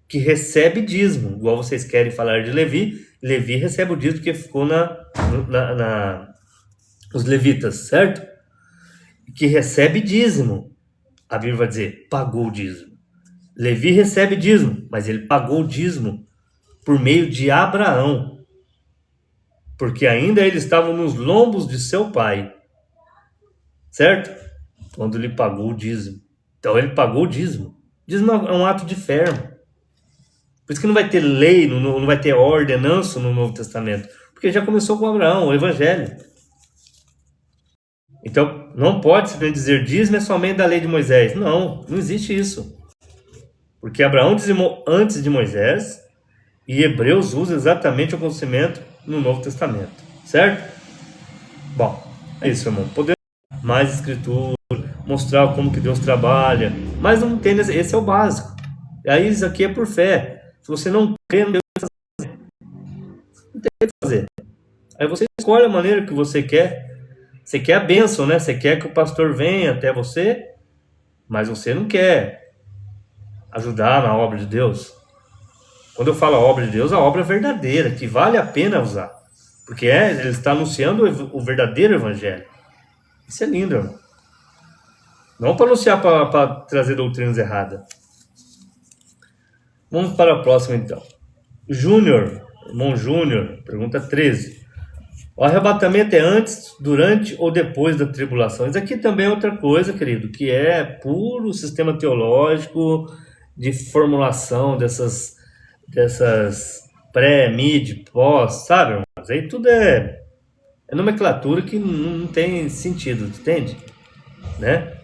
que recebe dízimo. Igual vocês querem falar de Levi, Levi recebe o dízimo porque ficou os levitas, certo? Que recebe dízimo. A Bíblia vai dizer, pagou o dízimo. Levi recebe dízimo, mas ele pagou o dízimo por meio de Abraão. Porque ainda eles estavam nos lombos de seu pai. Certo? Quando ele pagou o dízimo. Então ele pagou o dízimo. Dízimo é um ato de fé. Por isso que não vai ter lei, não vai ter ordenança no Novo Testamento. Porque já começou com Abraão, o Evangelho. Então, não pode simplesmente dizer dízimo é somente da lei de Moisés. Não existe isso. Porque Abraão dizimou antes de Moisés e Hebreus usa exatamente o acontecimento no Novo Testamento. Certo? Bom, é isso, irmão. Podemos mais escritura, mostrar como que Deus trabalha, mas não tem, esse é o básico. E aí isso aqui é por fé. Se você não crê, não tem o que fazer. Aí você escolhe a maneira que você quer. Você quer a bênção, né? Você quer que o pastor venha até você, mas você não quer ajudar na obra de Deus. Quando eu falo a obra de Deus, a obra verdadeira, que vale a pena usar. Porque ele está anunciando o verdadeiro evangelho. Isso é lindo, irmão. Não para anunciar para trazer doutrinas erradas. Vamos para a próxima, então. Irmão Júnior, pergunta 13. O arrebatamento é antes, durante ou depois da tribulação? Isso aqui também é outra coisa, querido, que é puro sistema teológico de formulação dessas pré, mid, pós, sabe, irmãos? Aí tudo é nomenclatura que não tem sentido, entende? Né?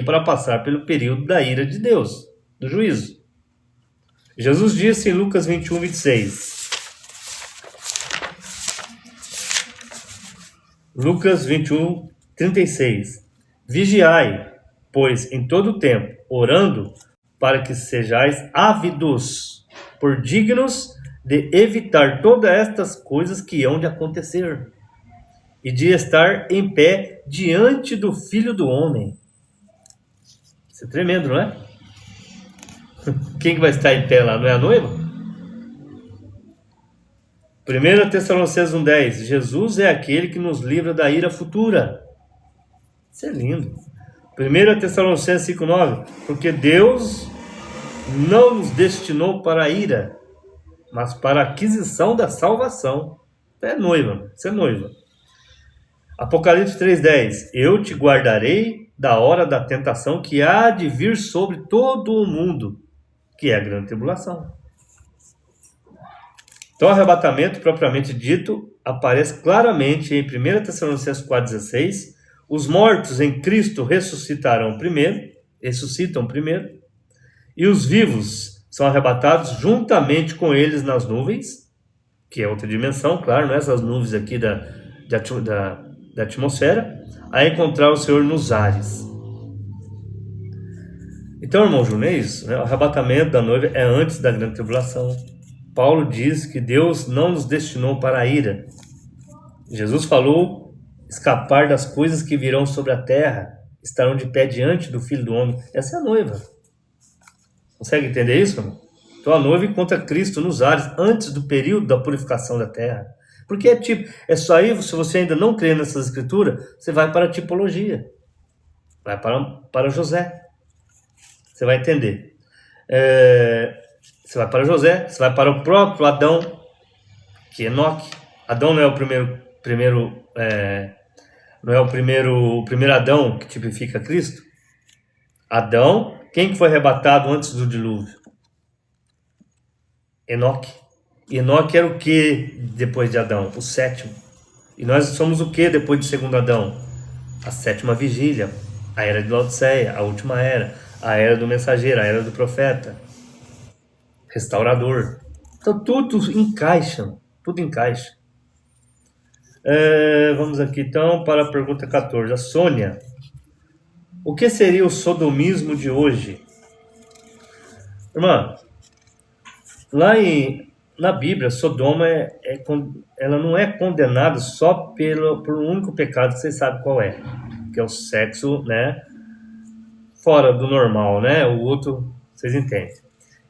Para passar pelo período da ira de Deus, do juízo. Jesus disse em Lucas 21, 26. Lucas 21, 36. Vigiai, pois, em todo o tempo, orando, para que sejais ávidos, por dignos de evitar todas estas coisas que hão de acontecer. e de estar em pé diante do Filho do Homem. Isso é tremendo, não é? Quem que vai estar em pé lá? Não é a noiva? 1 Tessalonicenses 1,10. Jesus é aquele que nos livra da ira futura. Isso é lindo. 1 Tessalonicenses 5,9. Porque Deus não nos destinou para a ira, mas para a aquisição da salvação. É noiva, você é noiva. Apocalipse 3,10. Eu te guardarei da hora da tentação que há de vir sobre todo o mundo, que é a grande tribulação. Então, o arrebatamento, propriamente dito, aparece claramente em 1 Tessalonicenses 4,16. Os mortos em Cristo ressuscitam primeiro, e os vivos são arrebatados juntamente com eles nas nuvens, que é outra dimensão, claro, não é essas nuvens aqui da atmosfera, a encontrar o Senhor nos ares. Então, irmão Júnior, é isso, né? O arrebatamento da noiva é antes da grande tribulação. Paulo diz que Deus não nos destinou para a ira. Jesus falou escapar das coisas que virão sobre a terra, estarão de pé diante do Filho do Homem. Essa é a noiva. Consegue entender isso, irmão? Então a noiva encontra Cristo nos ares antes do período da purificação da terra. Porque é só aí, se você ainda não crê nessas escrituras, você vai para a tipologia. Vai para José. Você vai entender. Você vai para José, você vai para o próprio Adão, que é Enoque. Adão não é o primeiro Adão que tipifica Cristo. Adão, quem que foi arrebatado antes do dilúvio? Enoque. E Enoque era o que depois de Adão? O sétimo. E nós somos o que depois do segundo Adão? A sétima vigília, a era de Laodiceia, a última era, a era do mensageiro, a era do profeta, restaurador. Então tudo encaixa, tudo encaixa. Vamos aqui então para a pergunta 14. A Sônia. O que seria o sodomismo de hoje? Irmã, na Bíblia, Sodoma ela não é condenada só por um único pecado que vocês sabem qual é, que é o sexo, né, fora do normal, né? O outro, vocês entendem.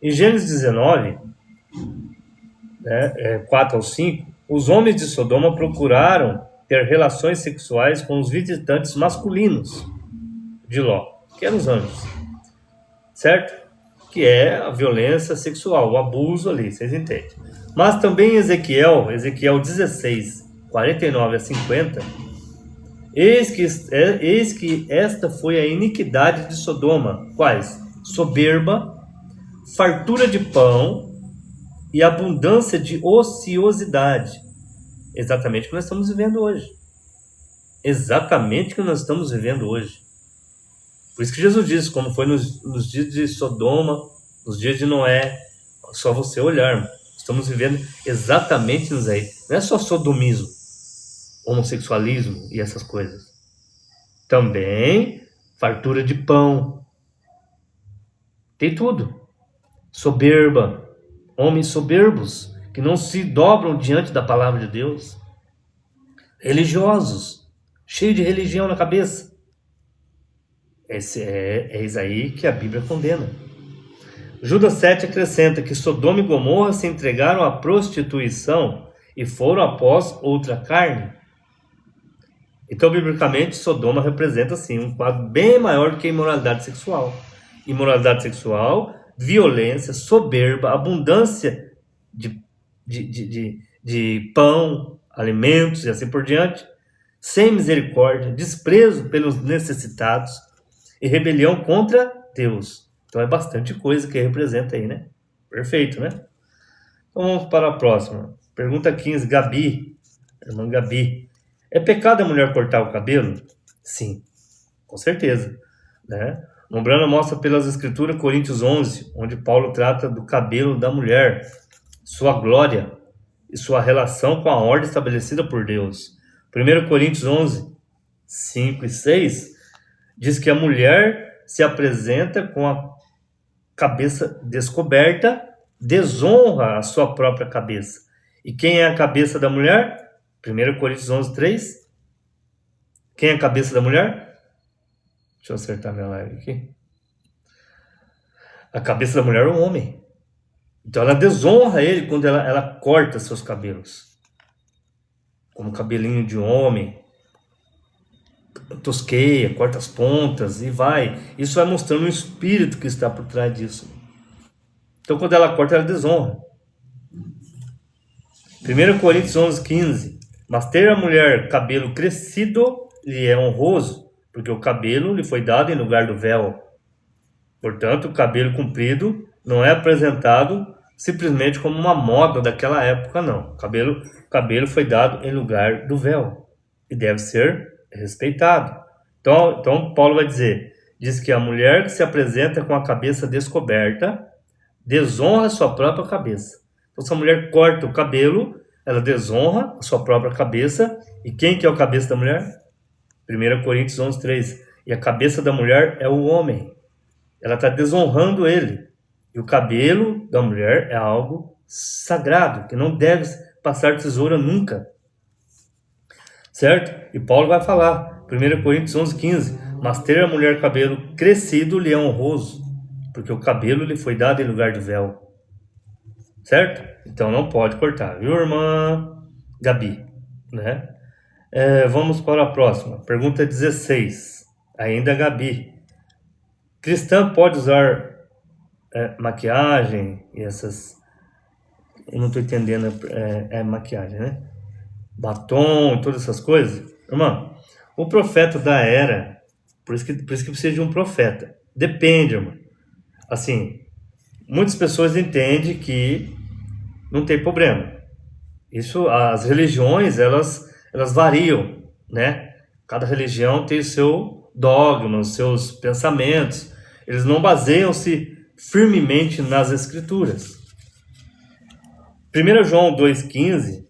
Em Gênesis 19, 4 ao 5, os homens de Sodoma procuraram ter relações sexuais com os visitantes masculinos de Ló, que eram os anjos, certo? Que é a violência sexual, o abuso ali, vocês entendem. Mas também em Ezequiel 16, 49 a 50, eis que esta foi a iniquidade de Sodoma. Quais? Soberba, fartura de pão e abundância de ociosidade. Exatamente o que nós estamos vivendo hoje. Exatamente o que nós estamos vivendo hoje. Por isso que Jesus disse, como foi nos dias de Sodoma, nos dias de Noé, só você olhar, irmão. Estamos vivendo exatamente isso aí. Não é só sodomismo, homossexualismo e essas coisas. Também fartura de pão. Tem tudo. Soberba. Homens soberbos, que não se dobram diante da palavra de Deus. Religiosos, cheios de religião na cabeça. Esse é isso aí que a Bíblia condena. Judas 7 acrescenta que Sodoma e Gomorra se entregaram à prostituição e foram após outra carne. Então, biblicamente, Sodoma representa, sim, um quadro bem maior do que a imoralidade sexual. Imoralidade sexual, violência, soberba, abundância de pão, alimentos e assim por diante, sem misericórdia, desprezo pelos necessitados e rebelião contra Deus. Então é bastante coisa que representa aí, né? Perfeito, né? Então vamos para a próxima. Pergunta 15, Gabi. Irmã Gabi. É pecado a mulher cortar o cabelo? Sim, com certeza, né? Lombrana mostra pelas escrituras Coríntios 11, onde Paulo trata do cabelo da mulher, sua glória e sua relação com a ordem estabelecida por Deus. 1 Coríntios 11, 5 e 6 diz que a mulher se apresenta com a cabeça descoberta, desonra a sua própria cabeça. E quem é a cabeça da mulher? 1 Coríntios 11, 3, Quem é a cabeça da mulher? Deixa eu acertar minha live aqui. A cabeça da mulher é o homem. Então ela desonra ele quando ela corta seus cabelos. Como cabelinho de homem. Tosqueia, corta as pontas e vai. Isso vai mostrando o espírito que está por trás disso. Então quando ela corta, ela desonra. 1 Coríntios 11:15. Mas ter a mulher cabelo crescido lhe é honroso, porque o cabelo lhe foi dado em lugar do véu. Portanto, o cabelo comprido não é apresentado simplesmente como uma moda daquela época, não. O cabelo foi dado em lugar do véu e deve ser respeitado. Então Paulo vai diz que a mulher que se apresenta com a cabeça descoberta desonra a sua própria cabeça. Então, se a mulher corta o cabelo, ela desonra a sua própria cabeça. E quem que é o cabeça da mulher? 1 Coríntios 11:3. E a cabeça da mulher é o homem. Ela está desonrando ele. E o cabelo da mulher é algo sagrado, que não deve passar tesoura nunca. Certo? E Paulo vai falar, 1 Coríntios 11:15. Mas ter a mulher cabelo crescido lhe é honroso, porque o cabelo lhe foi dado em lugar de véu. Certo? Então não pode cortar, viu, irmã Gabi? Né? Vamos para a próxima. Pergunta 16. Ainda Gabi. Cristã pode usar maquiagem e essas... Eu não estou entendendo, maquiagem, né? Batom, todas essas coisas. Irmão, o profeta da era, por isso que precisa de um profeta. Depende, irmão. Assim, muitas pessoas entendem que não tem problema. Isso, as religiões, elas variam, né? Cada religião tem o seu dogma, os seus pensamentos. Eles não baseiam-se firmemente nas escrituras. 1 João 2,15.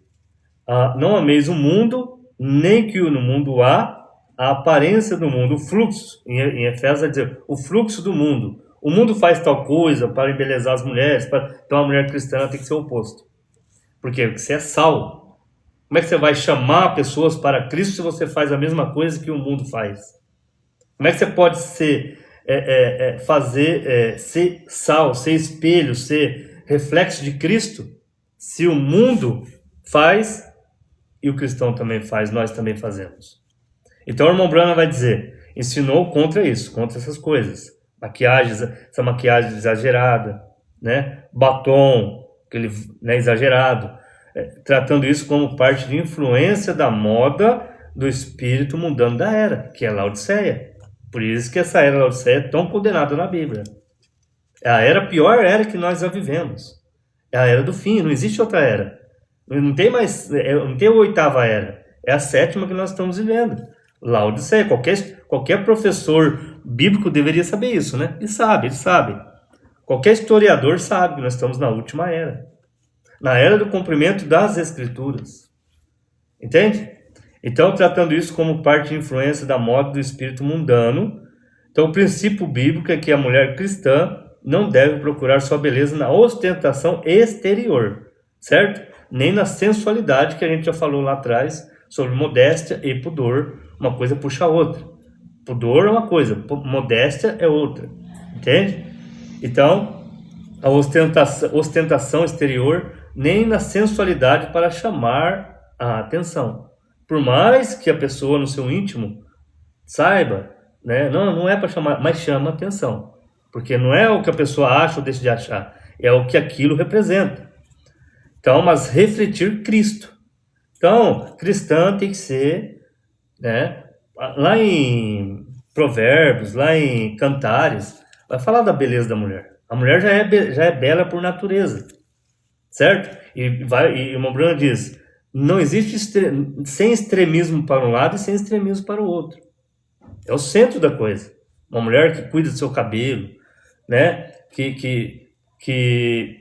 Não ameis o mundo, nem que no mundo há a aparência do mundo, o fluxo. Em Efésios vai dizer, o fluxo do mundo. O mundo faz tal coisa para embelezar as mulheres. Então a mulher cristã tem que ser o oposto. Por quê? Porque você é sal. Como é que você vai chamar pessoas para Cristo se você faz a mesma coisa que o mundo faz? Como é que você pode ser sal, ser espelho, ser reflexo de Cristo, se o mundo faz e o cristão também faz, nós também fazemos? Então o irmão Branham vai dizer, ensinou contra isso, contra essas coisas. Maquiagens, essa maquiagem exagerada, né? Batom, aquele, né, exagerado, tratando isso como parte de influência da moda do espírito mundano da era, que é Laodiceia. Por isso que essa era Laodiceia é tão condenada na Bíblia. É a pior era que nós já vivemos. É a era do fim, não existe outra era. Não tem mais, não tem a 8ª era. É a 7ª que nós estamos vivendo. Laodiceia, qualquer professor bíblico deveria saber isso, né? Ele sabe. Qualquer historiador sabe que nós estamos na última era. Na era do cumprimento das escrituras. Entende? Então, tratando isso como parte de influência da moda do espírito mundano, então o princípio bíblico é que a mulher cristã não deve procurar sua beleza na ostentação exterior, certo? Nem na sensualidade, que a gente já falou lá atrás, sobre modéstia e pudor. Uma coisa puxa a outra. Pudor é uma coisa, modéstia é outra. Entende? Então, a ostentação exterior, nem na sensualidade para chamar a atenção. Por mais que a pessoa no seu íntimo saiba, né? Não é para chamar, mas chama a atenção. Porque não é o que a pessoa acha ou deixa de achar, é o que aquilo representa. Então, mas refletir Cristo. Então, cristã tem que ser, né? Lá em Provérbios, lá em Cantares, vai falar da beleza da mulher. A mulher já é bela por natureza, certo? E o irmão Bruno diz, não existe sem extremismo para um lado e sem extremismo para o outro. É o centro da coisa. Uma mulher que cuida do seu cabelo, né? Que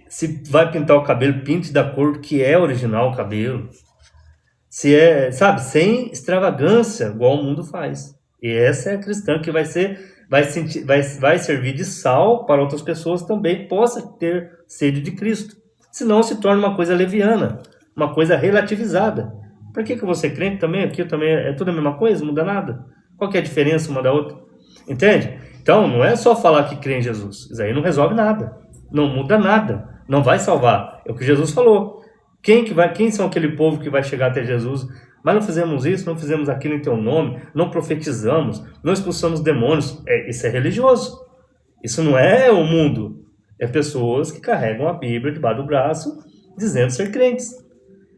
se vai pintar o cabelo, pinte da cor que é original o cabelo. Se é, sabe, sem extravagância, igual o mundo faz. E essa é a cristã que vai servir de sal para outras pessoas também possa ter sede de Cristo. Senão se torna uma coisa leviana, uma coisa relativizada. Por que eu vou ser crente também? Aqui também é tudo a mesma coisa, não muda nada. Qual que é a diferença uma da outra? Entende? Então, não é só falar que crê em Jesus. Isso aí não resolve nada. Não muda nada. Não vai salvar. É o que Jesus falou. Quem são aquele povo que vai chegar até Jesus? Mas não fizemos isso, não fizemos aquilo em teu nome, não profetizamos, não expulsamos demônios. Isso é religioso. Isso não é o mundo. É pessoas que carregam a Bíblia debaixo do braço, dizendo ser crentes.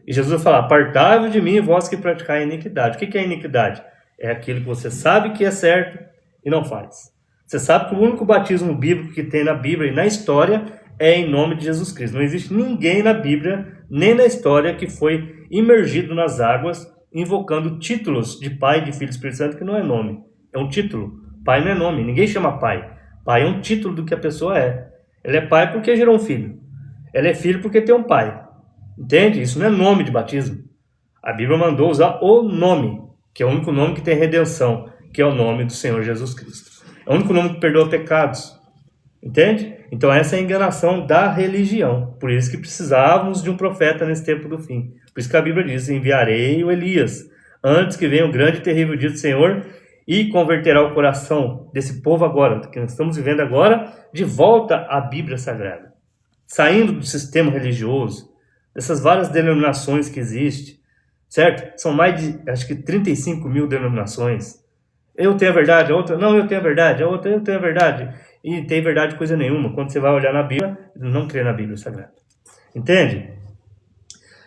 E Jesus vai falar: apartai-vos de mim, vós que praticai a iniquidade. O que é iniquidade? É aquilo que você sabe que é certo e não faz. Você sabe que o único batismo bíblico que tem na Bíblia e na história é em nome de Jesus Cristo. Não existe ninguém na Bíblia, nem na história, que foi imergido nas águas, invocando títulos de Pai, de Filho e Espírito Santo, que não é nome. É um título. Pai não é nome. Ninguém chama pai. Pai é um título do que a pessoa é. Ele é pai porque gerou um filho. Ele é filho porque tem um pai. Entende? Isso não é nome de batismo. A Bíblia mandou usar o nome, que é o único nome que tem redenção, que é o nome do Senhor Jesus Cristo. É o único nome que perdoa pecados. Entende? Então essa é a enganação da religião. Por isso que precisávamos de um profeta nesse tempo do fim. Por isso que a Bíblia diz: enviarei o Elias, antes que venha o grande e terrível dia do Senhor, e converterá o coração desse povo agora, que nós estamos vivendo agora, de volta à Bíblia Sagrada. Saindo do sistema religioso, dessas várias denominações que existem, certo? São mais de, acho que 35 mil denominações. Eu tenho a verdade, a outra, não, eu tenho a verdade, a outra, eu tenho a verdade. E tem verdade coisa nenhuma. Quando você vai olhar na Bíblia, não crê na Bíblia Sagrada. Entende?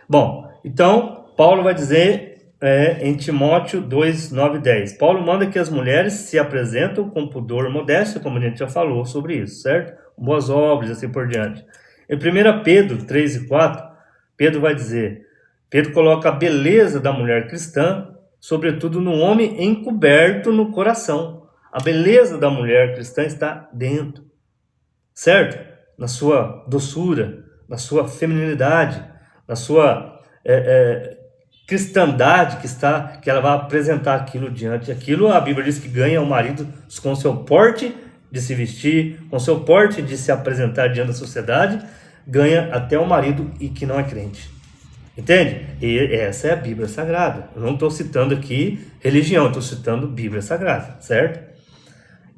Bom, então, Paulo vai dizer em Timóteo 2, 9 e 10. Paulo manda que as mulheres se apresentam com pudor e modéstia, como a gente já falou sobre isso, certo? Boas obras, assim por diante. Em 1 Pedro 3 e 4, Pedro vai dizer, Pedro coloca a beleza da mulher cristã, sobretudo no homem encoberto no coração. A beleza da mulher cristã está dentro, certo? Na sua doçura, na sua feminilidade, na sua cristandade que ela vai apresentar aquilo diante. Aquilo a Bíblia diz que ganha o marido com seu porte de se vestir, com seu porte de se apresentar diante da sociedade, ganha até o marido e que não é crente. Entende? E essa é a Bíblia Sagrada. Eu não estou citando aqui religião, estou citando Bíblia Sagrada, certo?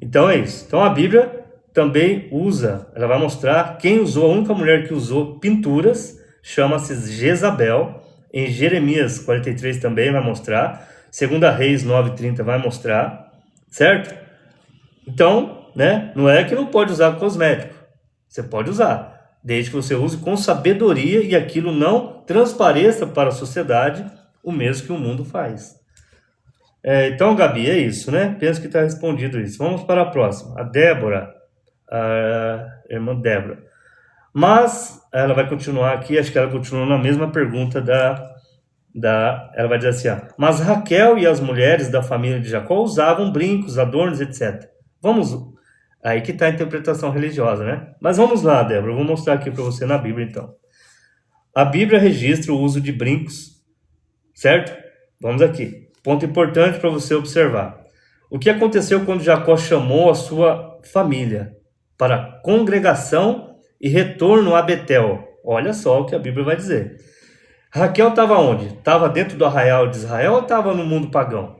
Então é isso. Então a Bíblia também usa, ela vai mostrar quem usou, a única mulher que usou pinturas, chama-se Jezabel. Em Jeremias 43 também vai mostrar. 2 Reis 9:30 vai mostrar, certo? Então, né, não é que não pode usar cosmético. Você pode usar, desde que você use com sabedoria e aquilo não transpareça para a sociedade o mesmo que o mundo faz. Então, Gabi, é isso, né? Penso que está respondido isso. Vamos para a próxima. A Débora, a irmã Débora. Mas ela vai continuar aqui, acho que ela continua na mesma pergunta ela vai dizer assim, mas Raquel e as mulheres da família de Jacó usavam brincos, adornos, etc. Aí que está a interpretação religiosa, né? Mas vamos lá, Débora, eu vou mostrar aqui para você na Bíblia, então. A Bíblia registra o uso de brincos, certo? Vamos aqui. Ponto importante para você observar. O que aconteceu quando Jacó chamou a sua família para congregação e retorno a Betel? Olha só o que a Bíblia vai dizer. Raquel estava onde? Estava dentro do arraial de Israel ou estava no mundo pagão?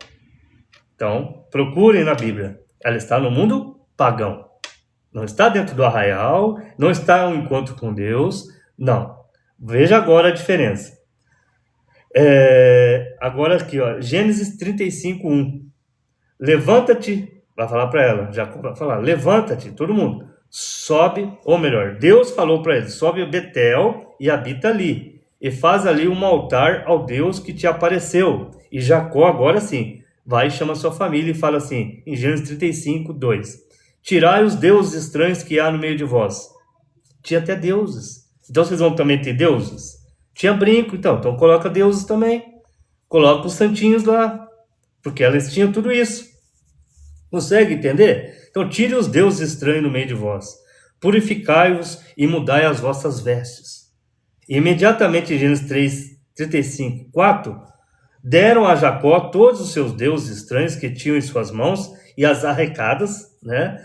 Então, procurem na Bíblia. Ela está no mundo pagão. Não está dentro do arraial, não está em um encontro com Deus, não. Veja agora a diferença. Agora aqui, Gênesis 35:1. Levanta-te, vai falar para ela, Jacó vai falar, levanta-te, todo mundo, sobe, ou melhor, Deus falou para ele, sobe a Betel e habita ali, e faz ali um altar ao Deus que te apareceu. E Jacó agora sim, vai e chama sua família e fala assim, em Gênesis 35:2, tirai os deuses estranhos que há no meio de vós. Tinha até deuses, então vocês vão também ter deuses? Tinha brinco, então coloca deuses também. Coloca os santinhos lá. Porque elas tinham tudo isso. Consegue entender? Então tire os deuses estranhos no meio de vós. Purificai-os e mudai as vossas vestes. E imediatamente em Gênesis 35:4, deram a Jacó todos os seus deuses estranhos que tinham em suas mãos e as arrecadas, né,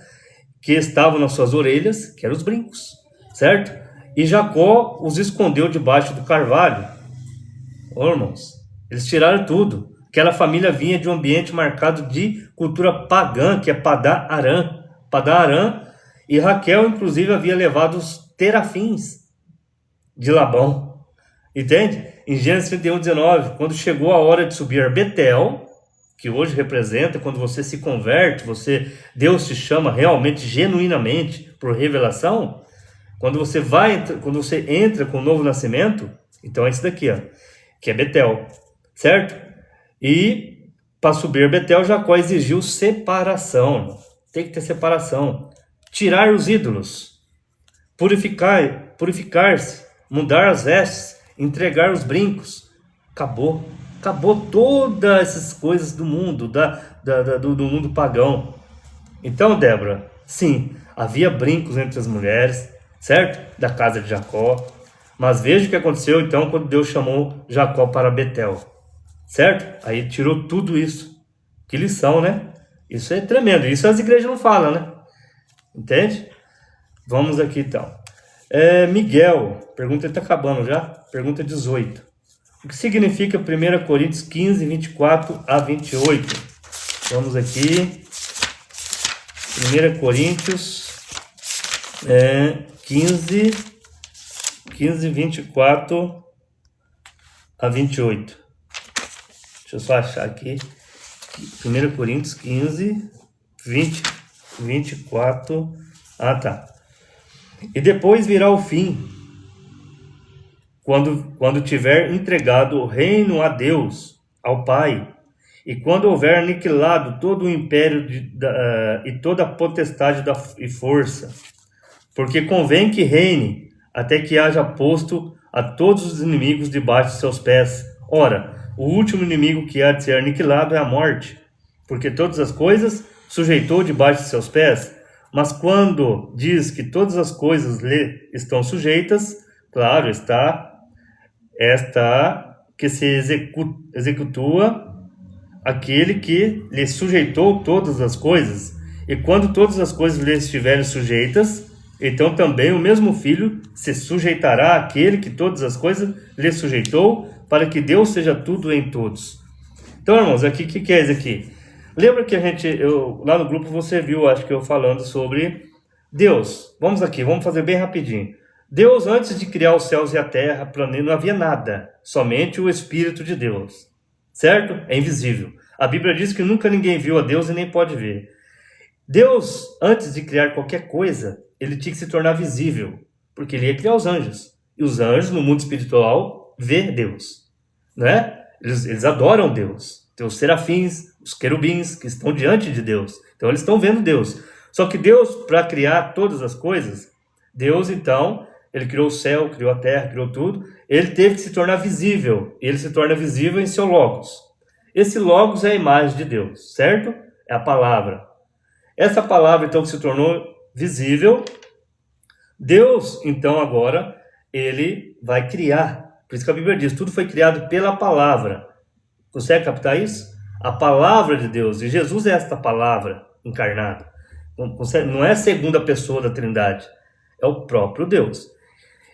que estavam nas suas orelhas, que eram os brincos, certo? E Jacó os escondeu debaixo do carvalho. Ô, irmãos, Eles tiraram tudo. Aquela família vinha de um ambiente marcado de cultura pagã, que é Padã Arã. Padã Arã. E Raquel, inclusive, havia levado os terafins de Labão. Entende? Em Gênesis 31, 19, quando chegou a hora de subir a Betel, que hoje representa quando você se converte, Deus te chama realmente, genuinamente, por revelação. Quando você entra com o novo nascimento, então é isso daqui, ó, que é Betel, certo? E para subir a Betel, Jacó exigiu separação. Tem que ter separação. Tirar os ídolos, purificar-se, mudar as vestes, entregar os brincos. Acabou todas essas coisas do mundo, do mundo pagão. Então, Débora, sim, havia brincos entre as mulheres, certo? Da casa de Jacó. Mas veja o que aconteceu então quando Deus chamou Jacó para Betel, certo? Aí tirou tudo isso. Que lição, né? Isso é tremendo. Isso as igrejas não falam, né? Entende? Vamos aqui então. Miguel, pergunta está acabando já. Pergunta 18. O que significa 1 Coríntios 15, 24 a 28? Vamos aqui. 1 Coríntios 15, 24 a 28. Deixa eu só achar aqui. 1 Coríntios 15, 24. Ah, tá. E depois virá o fim, quando tiver entregado o reino a Deus, ao Pai, e quando houver aniquilado todo o império e toda a potestade e força, porque convém que reine até que haja posto a todos os inimigos debaixo de seus pés. Ora, o último inimigo que há de ser aniquilado é a morte, porque todas as coisas sujeitou debaixo de seus pés. Mas quando diz que todas as coisas lhe estão sujeitas, claro, está que se executua aquele que lhe sujeitou todas as coisas. E quando todas as coisas lhe estiverem sujeitas, então também o mesmo Filho se sujeitará àquele que todas as coisas lhe sujeitou, para que Deus seja tudo em todos. Então, irmãos, aqui o que é isso aqui? Lembra que lá no grupo você viu, acho que eu falando sobre Deus. Vamos fazer bem rapidinho. Deus, antes de criar os céus e a terra, não havia nada, somente o Espírito de Deus, certo? É invisível. A Bíblia diz que nunca ninguém viu a Deus e nem pode ver. Deus, antes de criar qualquer coisa, ele tinha que se tornar visível, porque ele ia criar os anjos. E os anjos, no mundo espiritual, vê Deus, né? Eles adoram Deus. Tem os serafins, os querubins, que estão diante de Deus. Então, eles estão vendo Deus. Só que Deus, para criar todas as coisas, Deus, então, ele criou o céu, criou a terra, criou tudo. Ele teve que se tornar visível. Ele se torna visível em seu Logos. Esse Logos é a imagem de Deus, certo? É a palavra. Essa palavra, então, que se tornou visível, Deus, então, agora, ele vai criar. Por isso que a Bíblia diz, tudo foi criado pela palavra. Consegue captar isso? A palavra de Deus. E Jesus é esta palavra encarnada. Não é a segunda pessoa da Trindade. É o próprio Deus.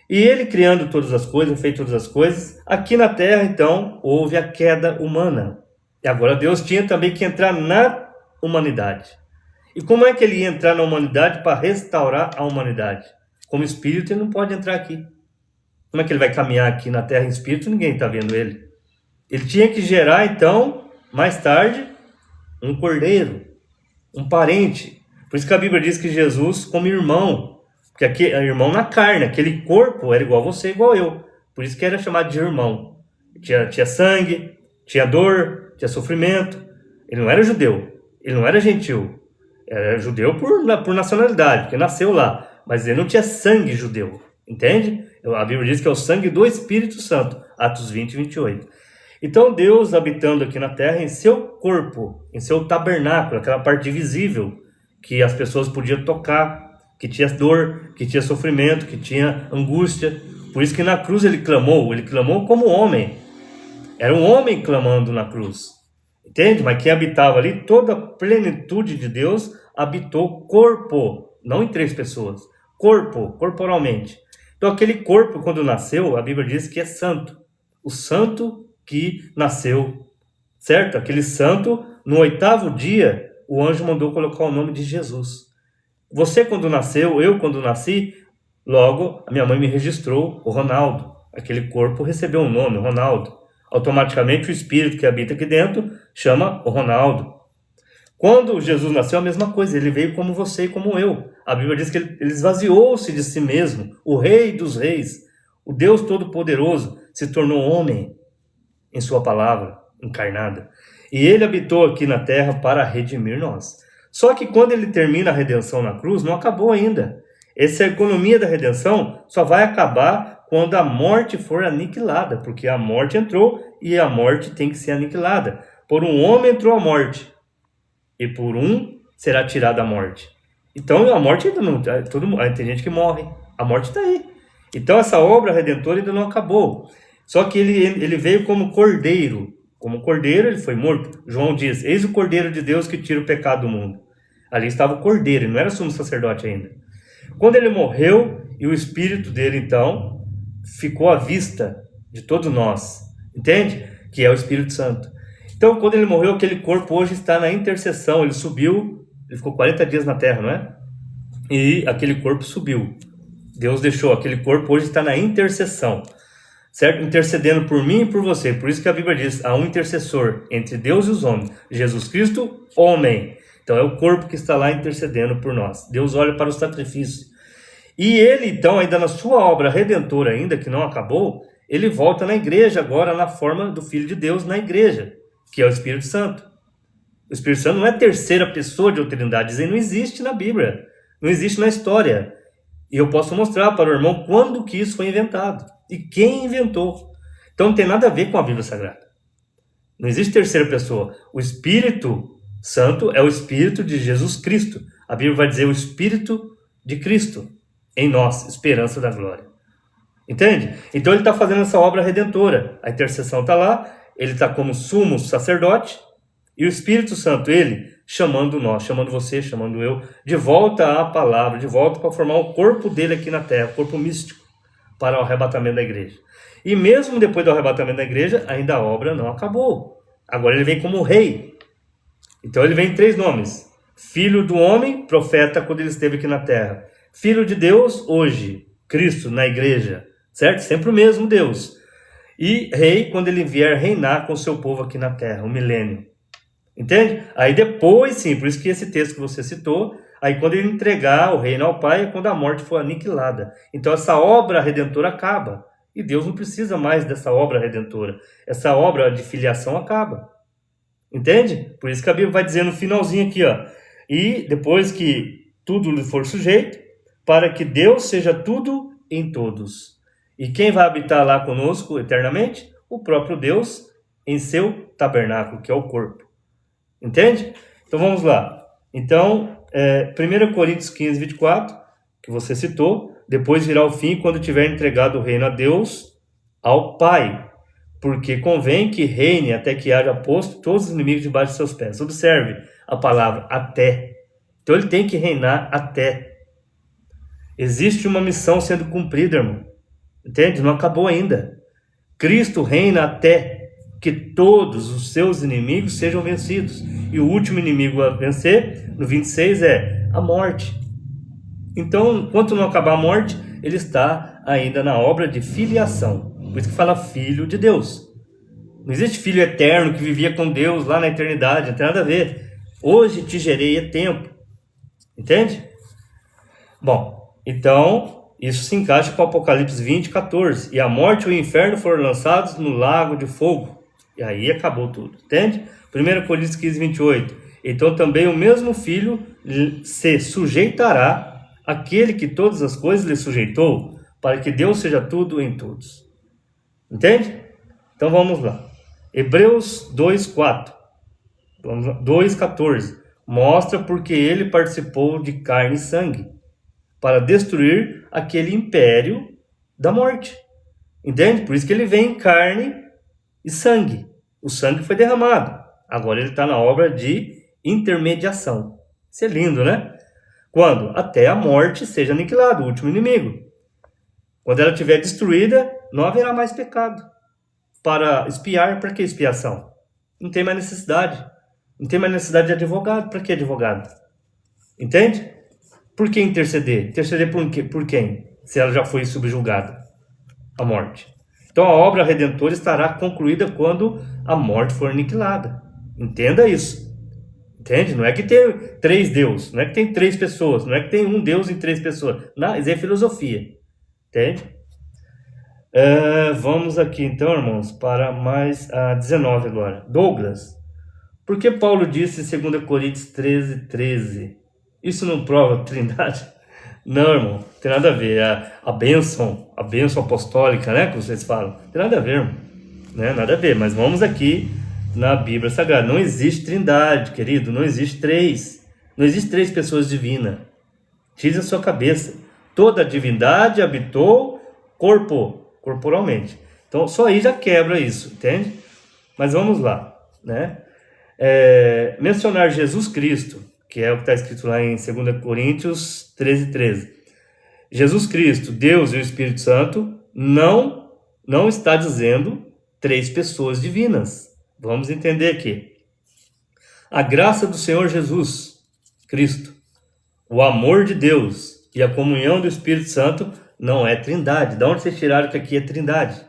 E ele criando todas as coisas, fez todas as coisas. Aqui na Terra, então, houve a queda humana. E agora Deus tinha também que entrar na humanidade. E como é que ele ia entrar na humanidade para restaurar a humanidade? Como espírito, ele não pode entrar aqui. Como é que ele vai caminhar aqui na Terra em espírito? Ninguém está vendo ele. Ele tinha que gerar, então, mais tarde, um cordeiro, um parente. Por isso que a Bíblia diz que Jesus como irmão, porque aqui é irmão na carne, aquele corpo era igual a você, igual eu. Por isso que era chamado de irmão. Tinha sangue, tinha dor, tinha sofrimento. Ele não era judeu, ele não era gentil. Era judeu por nacionalidade, porque nasceu lá. Mas ele não tinha sangue judeu, entende? A Bíblia diz que é o sangue do Espírito Santo, Atos 20 e 28. Então Deus habitando aqui na terra em seu corpo, em seu tabernáculo, aquela parte visível que as pessoas podiam tocar, que tinha dor, que tinha sofrimento, que tinha angústia. Por isso que na cruz ele clamou como homem. Era um homem clamando na cruz. Entende? Mas quem habitava ali, toda a plenitude de Deus habitou corpo, não em 3 pessoas, corporalmente. Então aquele corpo quando nasceu, a Bíblia diz que é santo. O santo que nasceu, certo? Aquele santo, no 8º dia, o anjo mandou colocar o nome de Jesus. Você quando nasceu, eu quando nasci, logo a minha mãe me registrou o Ronaldo. Aquele corpo recebeu um nome, Ronaldo. Automaticamente o espírito que habita aqui dentro chama o Ronaldo. Quando Jesus nasceu, a mesma coisa, ele veio como você e como eu. A Bíblia diz que ele esvaziou-se de si mesmo, o Rei dos Reis, o Deus Todo-Poderoso, se tornou homem em sua palavra encarnada. E ele habitou aqui na terra para redimir nós. Só que quando ele termina a redenção na cruz, não acabou ainda. Essa economia da redenção só vai acabar quando a morte for aniquilada, porque a morte entrou e a morte tem que ser aniquilada. Por um homem entrou a morte, e por um será tirada a morte. Então a morte ainda não... tem gente que morre, a morte está aí. Então essa obra redentora ainda não acabou. Só que ele veio como cordeiro. Como cordeiro ele foi morto. João diz, eis o cordeiro de Deus que tira o pecado do mundo. Ali estava o cordeiro, ele não era sumo sacerdote ainda. Quando ele morreu, e o espírito dele então ficou à vista de todos nós. Entende? Que é o Espírito Santo. Então, quando ele morreu, aquele corpo hoje está na intercessão. Ele subiu, ele ficou 40 dias na terra, não é? E aquele corpo subiu. Deus deixou, aquele corpo hoje está na intercessão, certo? Intercedendo por mim e por você. Por isso que a Bíblia diz, há um intercessor entre Deus e os homens. Jesus Cristo, homem. Então, é o corpo que está lá intercedendo por nós. Deus olha para o sacrifício. E ele, então, ainda na sua obra redentora, ainda que não acabou, ele volta na igreja agora na forma do Filho de Deus na igreja, que é o Espírito Santo. O Espírito Santo não é a terceira pessoa de outra Trindade, isso não existe na Bíblia, não existe na história. E eu posso mostrar para o irmão quando que isso foi inventado e quem inventou. Então não tem nada a ver com a Bíblia Sagrada. Não existe terceira pessoa. O Espírito Santo é o Espírito de Jesus Cristo. A Bíblia vai dizer o Espírito de Cristo em nós, esperança da glória. Entende? Então ele está fazendo essa obra redentora. A intercessão está lá, ele está como sumo sacerdote, e o Espírito Santo, ele chamando nós, chamando você, chamando eu, de volta à palavra, de volta para formar o corpo dele aqui na terra, o corpo místico, para o arrebatamento da igreja. E mesmo depois do arrebatamento da igreja, ainda a obra não acabou. Agora ele vem como rei. Então ele vem em 3 nomes. Filho do homem, profeta quando ele esteve aqui na terra. Filho de Deus, hoje, Cristo na igreja, certo? Sempre o mesmo Deus. E rei quando ele vier reinar com o seu povo aqui na terra, o milênio. Entende? Aí depois, sim, por isso que esse texto que você citou, aí quando ele entregar o reino ao Pai, é quando a morte for aniquilada. Então essa obra redentora acaba. E Deus não precisa mais dessa obra redentora. Essa obra de filiação acaba. Entende? Por isso que a Bíblia vai dizer no finalzinho aqui, ó. E depois que tudo lhe for sujeito, para que Deus seja tudo em todos. E quem vai habitar lá conosco eternamente? O próprio Deus em seu tabernáculo, que é o corpo. Entende? Então vamos lá. Então, 1 Coríntios 15, 24, que você citou, depois virá o fim quando tiver entregado o reino a Deus, ao Pai, porque convém que reine até que haja posto todos os inimigos debaixo de seus pés. Observe a palavra até. Então ele tem que reinar até. Existe uma missão sendo cumprida, irmão. Entende? Não acabou ainda. Cristo reina até que todos os seus inimigos sejam vencidos. E o último inimigo a vencer, no 26, é a morte. Então, enquanto não acabar a morte, ele está ainda na obra de filiação. Por isso que fala filho de Deus. Não existe filho eterno que vivia com Deus lá na eternidade, não tem nada a ver. Hoje te gerei é tempo. Entende? Bom, então, isso se encaixa com Apocalipse 20, 14. E a morte e o inferno foram lançados no lago de fogo. E aí acabou tudo, entende? 1 Coríntios 15, 28. Então também o mesmo filho se sujeitará àquele que todas as coisas lhe sujeitou, para que Deus seja tudo em todos. Entende? Então vamos lá. Hebreus 2, 4. 2, 14. Mostra porque ele participou de carne e sangue, para destruir aquele império da morte. Entende? Por isso que ele vem em carne e sangue. O sangue foi derramado. Agora ele está na obra de intermediação. Isso é lindo, né? Quando? Até a morte seja aniquilada, o último inimigo. Quando ela estiver destruída, não haverá mais pecado. para espiar. Para que expiação? Não tem mais necessidade. Não tem mais necessidade de advogado. Para que advogado? Entende? Por que interceder? Interceder por quem? Se ela já foi subjugada à morte. Então a obra redentora estará concluída quando a morte for aniquilada. Entenda isso. Entende? Não é que tem 3 deuses, não é que tem 3 pessoas, não é que tem um Deus em 3 pessoas. Não, isso é filosofia. Entende? Vamos aqui então, irmãos, para mais 19 agora. Douglas, por que Paulo disse em 2 Coríntios 13:13? Isso não prova a trindade? Não, irmão, tem nada a ver. A bênção apostólica, né, que vocês falam, tem nada a ver, irmão. Né? Nada a ver, mas vamos aqui na Bíblia Sagrada. Não existe trindade, querido, não existe 3. Não existe 3 pessoas divinas. Tire a sua cabeça. Toda a divindade habitou corporalmente. Então, só aí já quebra isso, entende? Mas vamos lá, né? Mencionar Jesus Cristo, que é o que está escrito lá em 2 Coríntios 13:13. Jesus Cristo, Deus e o Espírito Santo, não está dizendo 3 pessoas divinas. Vamos entender aqui. A graça do Senhor Jesus Cristo, o amor de Deus e a comunhão do Espírito Santo não é trindade. De onde vocês tiraram que aqui é trindade?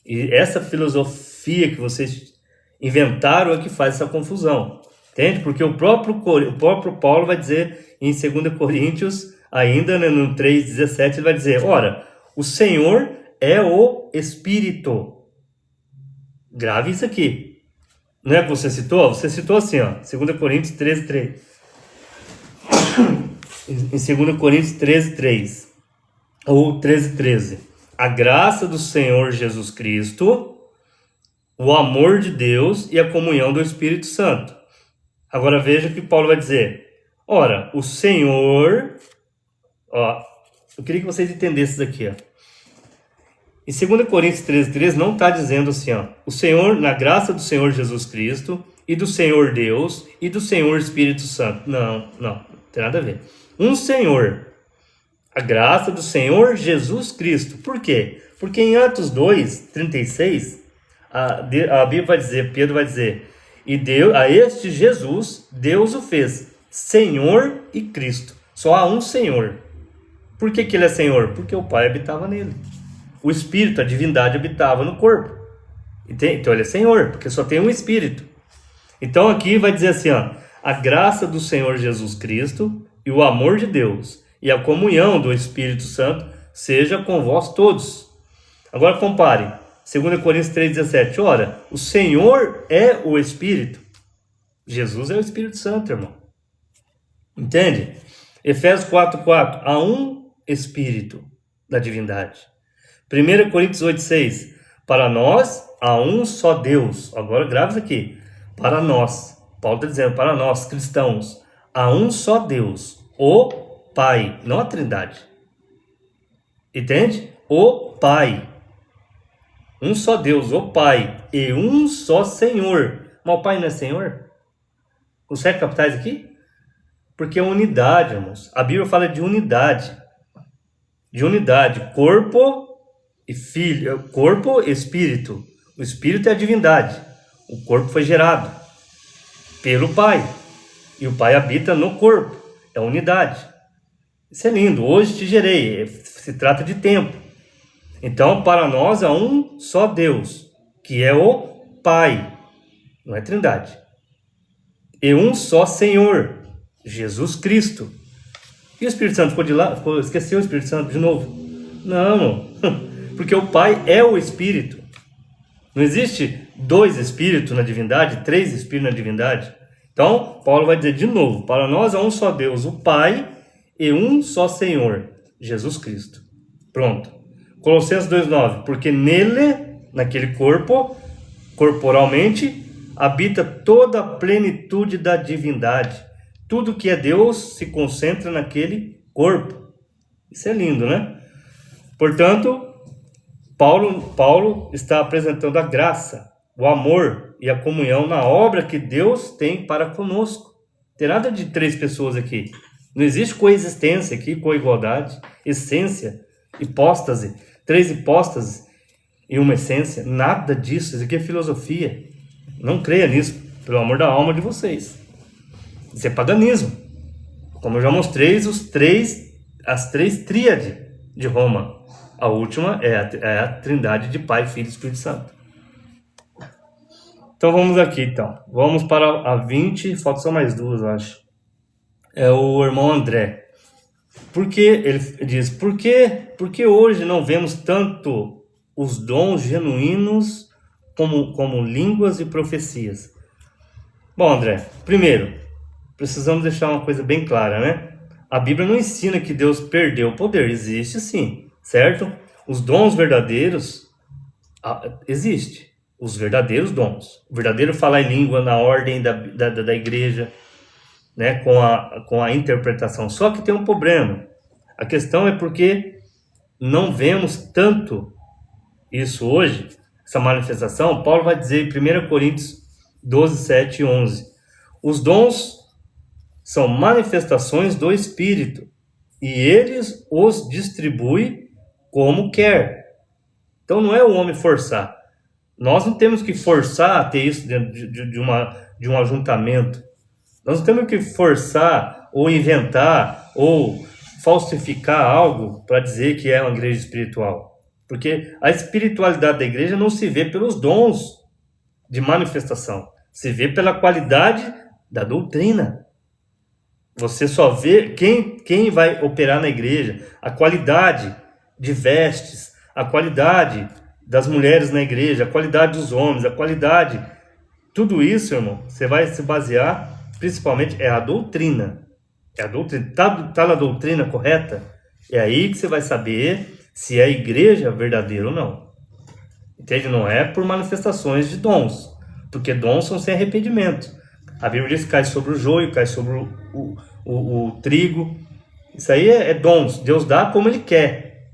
E essa filosofia que vocês inventaram é que faz essa confusão. Entende? Porque o próprio Paulo vai dizer em 2 Coríntios, ainda no 3:17, ele vai dizer, ora, o Senhor é o Espírito. Grave isso aqui. Não é que você citou? Você citou assim, ó, 2 Coríntios 13:3. Em 2 Coríntios 13:3 ou 13:13. A graça do Senhor Jesus Cristo, o amor de Deus e a comunhão do Espírito Santo. Agora veja o que Paulo vai dizer. Ora, o Senhor... eu queria que vocês entendessem isso aqui. Em 2 Coríntios 13:13 não está dizendo assim, o Senhor, na graça do Senhor Jesus Cristo e do Senhor Deus e do Senhor Espírito Santo. Não tem nada a ver. Um Senhor, a graça do Senhor Jesus Cristo. Por quê? Porque em Atos 2:36, a Bíblia vai dizer, Pedro vai dizer, e Deus, a este Jesus, Deus o fez Senhor e Cristo. Só há um Senhor. Por que ele é Senhor? Porque o Pai habitava nele. O Espírito, a divindade, habitava no corpo. Então ele é Senhor, porque só tem um Espírito. Então aqui vai dizer assim, a graça do Senhor Jesus Cristo e o amor de Deus e a comunhão do Espírito Santo seja com vós todos. Agora compare, 2 Coríntios 3:17. Ora, o Senhor é o Espírito. Jesus é o Espírito Santo, irmão. Entende? Efésios 4:4. Há um Espírito da divindade. 1 Coríntios 8:6. Para nós, há um só Deus. Agora grave isso aqui. Para nós. Paulo está dizendo, para nós, cristãos, há um só Deus. O Pai. Não a Trindade. Entende? O Pai. Um só Deus, o Pai, e um só Senhor. Mas o Pai não é Senhor? Consegue captar isso aqui? Porque é unidade, irmãos. A Bíblia fala de unidade. De unidade. Corpo e filho. Corpo e espírito. O espírito é a divindade. O corpo foi gerado pelo Pai. E o Pai habita no corpo. É a unidade. Isso é lindo. Hoje te gerei. Se trata de tempo. Então, para nós, há um só Deus, que é o Pai, não é Trindade. E um só Senhor, Jesus Cristo. E o Espírito Santo ficou de lá? Esqueceu o Espírito Santo de novo? Não, porque o Pai é o Espírito. Não existe 2 Espíritos na divindade, 3 Espíritos na divindade. Então, Paulo vai dizer de novo, para nós há um só Deus, o Pai, e um só Senhor, Jesus Cristo. Pronto. Colossenses 2:9, porque nele, naquele corpo, corporalmente, habita toda a plenitude da divindade. Tudo que é Deus se concentra naquele corpo. Isso é lindo, né? Portanto, Paulo está apresentando a graça, o amor e a comunhão na obra que Deus tem para conosco. Não tem nada de 3 pessoas aqui. Não existe coexistência aqui, coigualdade, essência, hipóstase. 3 hipóstases. e uma essência, nada disso. Isso aqui é filosofia. Não creia nisso, pelo amor da alma de vocês. Isso é paganismo. Como eu já mostrei, as três tríades de Roma. A última é a trindade de Pai, Filho e Espírito Santo. Então vamos aqui, então. Vamos para a 20, faltam só mais duas, eu acho. É o irmão André. Ele diz, por que hoje não vemos tanto os dons genuínos como línguas e profecias? Bom, André, primeiro, precisamos deixar uma coisa bem clara, né? A Bíblia não ensina que Deus perdeu o poder. Existe sim, certo? Os dons verdadeiros, existe. Os verdadeiros dons. O verdadeiro falar em língua na ordem da igreja, né? Com a interpretação. Só que tem um problema. A questão é porque não vemos tanto isso hoje, essa manifestação. Paulo vai dizer em 1 Coríntios 12, 7 e 11. Os dons são manifestações do Espírito e eles os distribui como quer. Então não é o homem forçar. Nós não temos que forçar a ter isso dentro de um ajuntamento. Nós não temos que forçar ou inventar ou falsificar algo para dizer que é uma igreja espiritual. Porque a espiritualidade da igreja não se vê pelos dons de manifestação. Se vê pela qualidade da doutrina. Você só vê quem vai operar na igreja, a qualidade de vestes, a qualidade das mulheres na igreja, a qualidade dos homens, a qualidade. Tudo isso, irmão, você vai se basear, principalmente, é a doutrina. É a doutrina. Tá na doutrina correta? É aí que você vai saber se é a igreja verdadeira ou não. Entende? Não é por manifestações de dons. Porque dons são sem arrependimento. A Bíblia diz que cai sobre o joio, cai sobre o trigo. Isso aí é dons. Deus dá como Ele quer.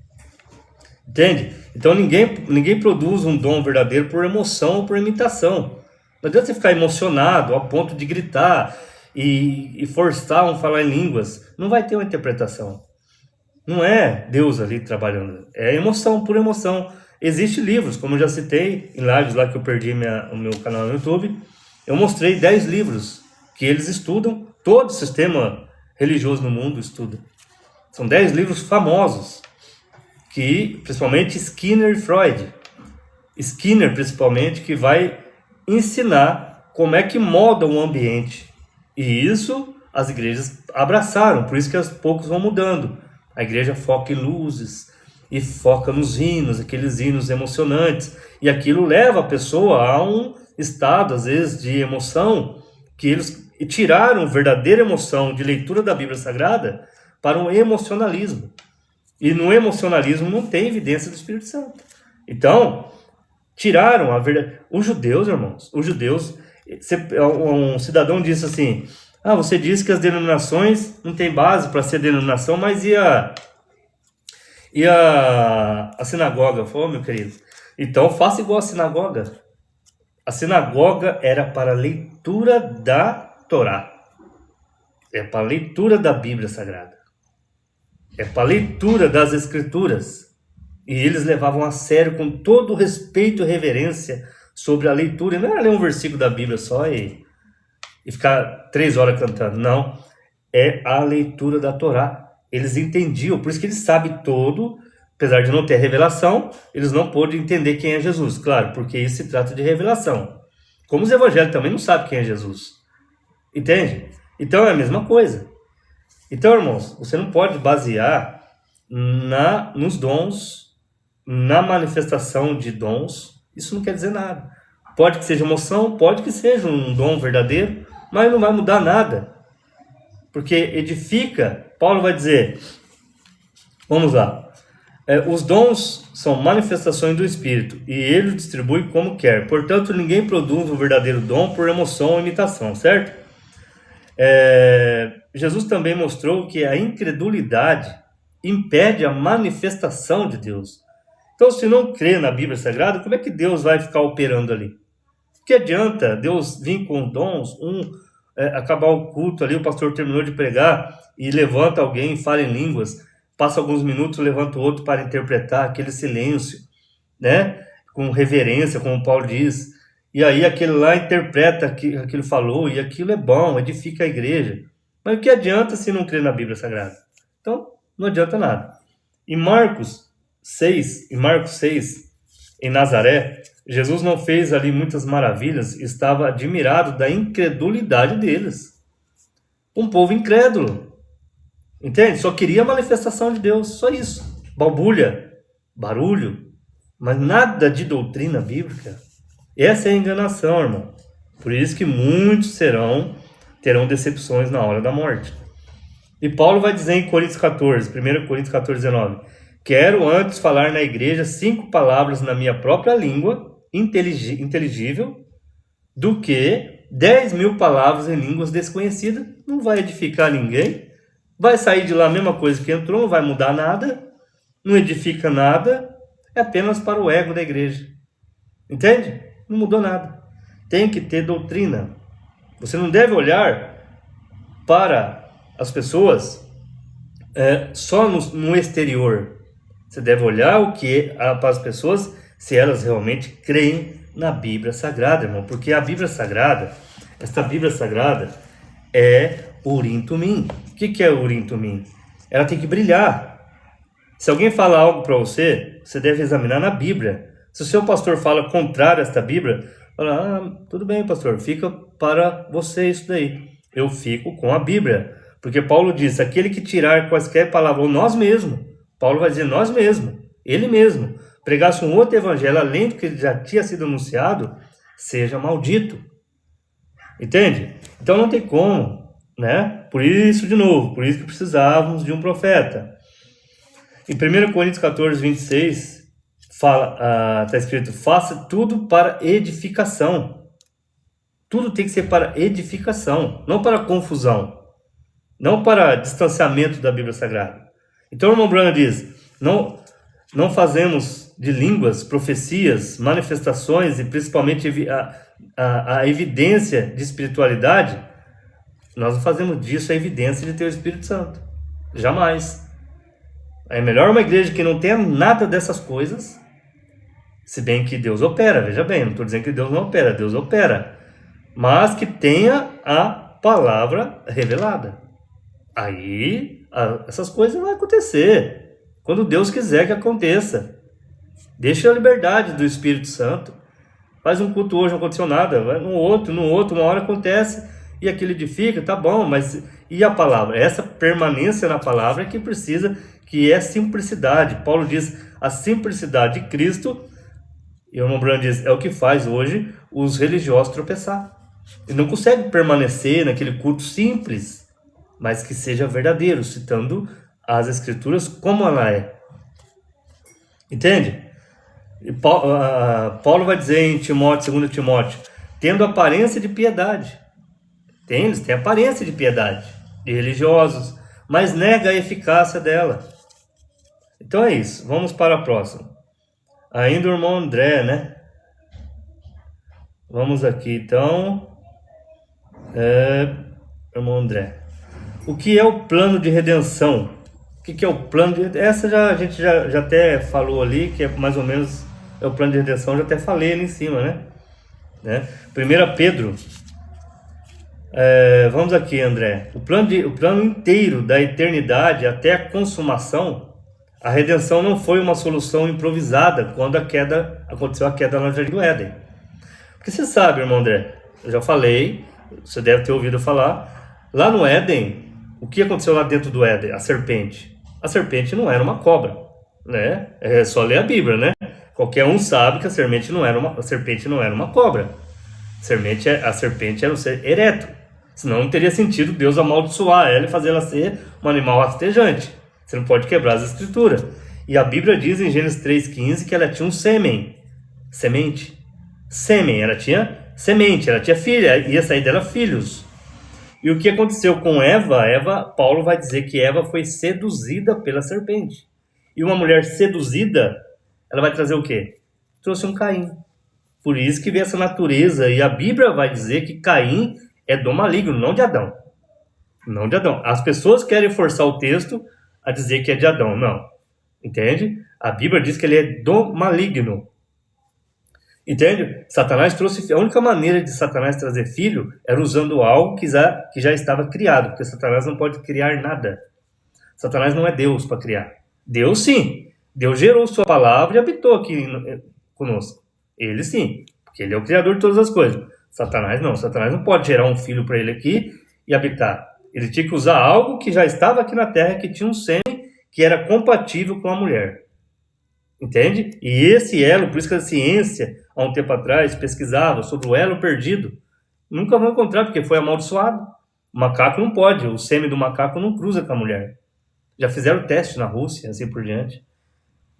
Entende? Então ninguém produz um dom verdadeiro por emoção ou por imitação. Não adianta você ficar emocionado ao ponto de gritar e forçar um falar em línguas. Não vai ter uma interpretação. Não é Deus ali trabalhando. É emoção, por emoção. Existem livros, como eu já citei em lives lá que eu perdi o meu canal no YouTube. Eu mostrei 10 livros que eles estudam. Todo sistema religioso no mundo estuda. São 10 livros famosos. Que, principalmente Skinner e Freud. Skinner, principalmente, que vai ensinar como é que molda um ambiente. E isso as igrejas abraçaram, por isso que aos poucos vão mudando. A igreja foca em luzes e foca nos hinos, aqueles hinos emocionantes. E aquilo leva a pessoa a um estado, às vezes, de emoção, que eles tiraram a verdadeira emoção de leitura da Bíblia Sagrada para um emocionalismo. E no emocionalismo não tem evidência do Espírito Santo. Então, tiraram a verdade. Os judeus, irmãos, um cidadão disse assim, você disse que as denominações não tem base para ser denominação, mas e a sinagoga? Falou, meu querido, então faça igual a sinagoga. A sinagoga era para a leitura da Torá. É para a leitura da Bíblia Sagrada. É para a leitura das Escrituras. E eles levavam a sério com todo o respeito e reverência sobre a leitura. E não era ler um versículo da Bíblia só e ficar 3 horas cantando. Não. É a leitura da Torá. Eles entendiam. Por isso que eles sabem todo. Apesar de não ter revelação, eles não podem entender quem é Jesus. Claro, porque isso se trata de revelação. Como os evangélicos também não sabem quem é Jesus. Entende? Então é a mesma coisa. Então, irmãos, você não pode basear nos dons, na manifestação de dons. Isso não quer dizer nada. Pode que seja emoção, pode que seja um dom verdadeiro, mas não vai mudar nada. Porque edifica, Paulo vai dizer, vamos lá, os dons são manifestações do Espírito, e ele o distribui como quer. Portanto, ninguém produz um verdadeiro dom por emoção ou imitação, certo? Jesus também mostrou que a incredulidade impede a manifestação de Deus. Então, se não crê na Bíblia Sagrada, como é que Deus vai ficar operando ali? Que adianta Deus vir com dons, acabar o culto ali, o pastor terminou de pregar e levanta alguém, fala em línguas, passa alguns minutos, levanta o outro para interpretar aquele silêncio, né? com reverência, como Paulo diz. E aí aquele lá interpreta aquilo falou, e aquilo é bom, edifica a igreja. Mas o que adianta se não crer na Bíblia Sagrada? Então, não adianta nada. Em Marcos 6, em Nazaré, Jesus não fez ali muitas maravilhas, estava admirado da incredulidade deles. Um povo incrédulo. Entende? Só queria a manifestação de Deus, só isso. Balbúrdia, barulho, mas nada de doutrina bíblica. Essa é a enganação, irmão. Por isso que muitos terão decepções na hora da morte. E Paulo vai dizer em Coríntios 14, 1 Coríntios 14, 19, quero antes falar na igreja 5 palavras na minha própria língua, inteligível, do que 10.000 palavras em línguas desconhecidas. Não vai edificar ninguém, vai sair de lá a mesma coisa que entrou, não vai mudar nada, não edifica nada, é apenas para o ego da igreja. Entende? Não mudou nada. Tem que ter doutrina. Você não deve olhar para as pessoas só no exterior. Você deve olhar para as pessoas se elas realmente creem na Bíblia Sagrada, irmão. Porque a Bíblia Sagrada, esta Bíblia Sagrada é Urim Tumim. O que é Urim Tumim? Ela tem que brilhar. Se alguém fala algo para você, você deve examinar na Bíblia. Se o seu pastor fala contrário a esta Bíblia, fala, tudo bem, pastor, fica para você isso daí. Eu fico com a Bíblia. Porque Paulo diz, aquele que tirar quaisquer palavras, ou nós mesmos, Paulo vai dizer nós mesmos, ele mesmo, pregasse um outro evangelho além do que já tinha sido anunciado, seja maldito. Entende? Então não tem como, né? Por isso, de novo, por isso que precisávamos de um profeta. Em 1 Coríntios 14, 26, está escrito, faça tudo para edificação. Tudo tem que ser para edificação, não para confusão. Não para distanciamento da Bíblia Sagrada. Então o irmão Branham diz, não fazemos de línguas, profecias, manifestações e principalmente a evidência de espiritualidade, nós não fazemos disso a evidência de ter o Espírito Santo. Jamais. É melhor uma igreja que não tenha nada dessas coisas, se bem que Deus opera, veja bem, não estou dizendo que Deus não opera, Deus opera, mas que tenha a palavra revelada. Aí, essas coisas vão acontecer, quando Deus quiser que aconteça. Deixa a liberdade do Espírito Santo. Faz um culto hoje, não aconteceu nada, vai no outro, uma hora acontece, e aquilo edifica, tá bom, mas e a palavra? Essa permanência na palavra é que precisa, que é simplicidade. Paulo diz, a simplicidade de Cristo, e o irmão Branham diz, é o que faz hoje os religiosos tropeçar. Eles não conseguem permanecer naquele culto simples, mas que seja verdadeiro, citando as Escrituras como ela é. Entende? E Paulo vai dizer em Timóteo, 2 Timóteo, tendo aparência de piedade. Eles têm aparência de piedade, de religiosos, mas nega a eficácia dela. Então é isso, vamos para a próxima. Ainda o irmão André, né? Vamos aqui então. Irmão André. O que é o plano de redenção? O que é o plano de redenção? Essa a gente já até falou ali, que é mais ou menos é o plano de redenção, já até falei ali em cima, né? 1 Pedro. Vamos aqui, André. O plano inteiro da eternidade até a consumação, a redenção não foi uma solução improvisada quando aconteceu a queda no Jardim do Éden. Porque você sabe, irmão André, eu já falei, você deve ter ouvido falar, lá no Éden, o que aconteceu lá dentro do Éden? A serpente. A serpente não era uma cobra, né? É só ler a Bíblia, né? Qualquer um sabe que a serpente não era uma cobra. A serpente era um ser ereto. Senão não teria sentido Deus amaldiçoar ela e fazer ela ser um animal rastejante. Você não pode quebrar as escrituras. E a Bíblia diz em Gênesis 3,15 que ela tinha um semente. Ela tinha semente, ela tinha filha, ia sair dela filhos. E o que aconteceu com Eva, Paulo vai dizer que Eva foi seduzida pela serpente. E uma mulher seduzida, ela vai trazer o quê? Trouxe um Caim. Por isso que vem essa natureza, e a Bíblia vai dizer que Caim é do maligno, não de Adão. Não de Adão. As pessoas querem forçar o texto a dizer que é de Adão, não. Entende? A Bíblia diz que ele é do maligno. Entende? Satanás trouxe. A única maneira de Satanás trazer filho era usando algo que já estava criado, porque Satanás não pode criar nada. Satanás não é Deus para criar. Deus sim. Deus gerou sua palavra e habitou aqui conosco. Ele sim, porque ele é o criador de todas as coisas. Satanás não. Satanás não pode gerar um filho para ele aqui e habitar. Ele tinha que usar algo que já estava aqui na terra, que tinha um sêmen que era compatível com a mulher. Entende? E esse elo, por isso que a ciência, há um tempo atrás, pesquisava sobre o elo perdido. Nunca vão encontrar, porque foi amaldiçoado. O macaco não pode, o sêmen do macaco não cruza com a mulher. Já fizeram teste na Rússia, assim por diante.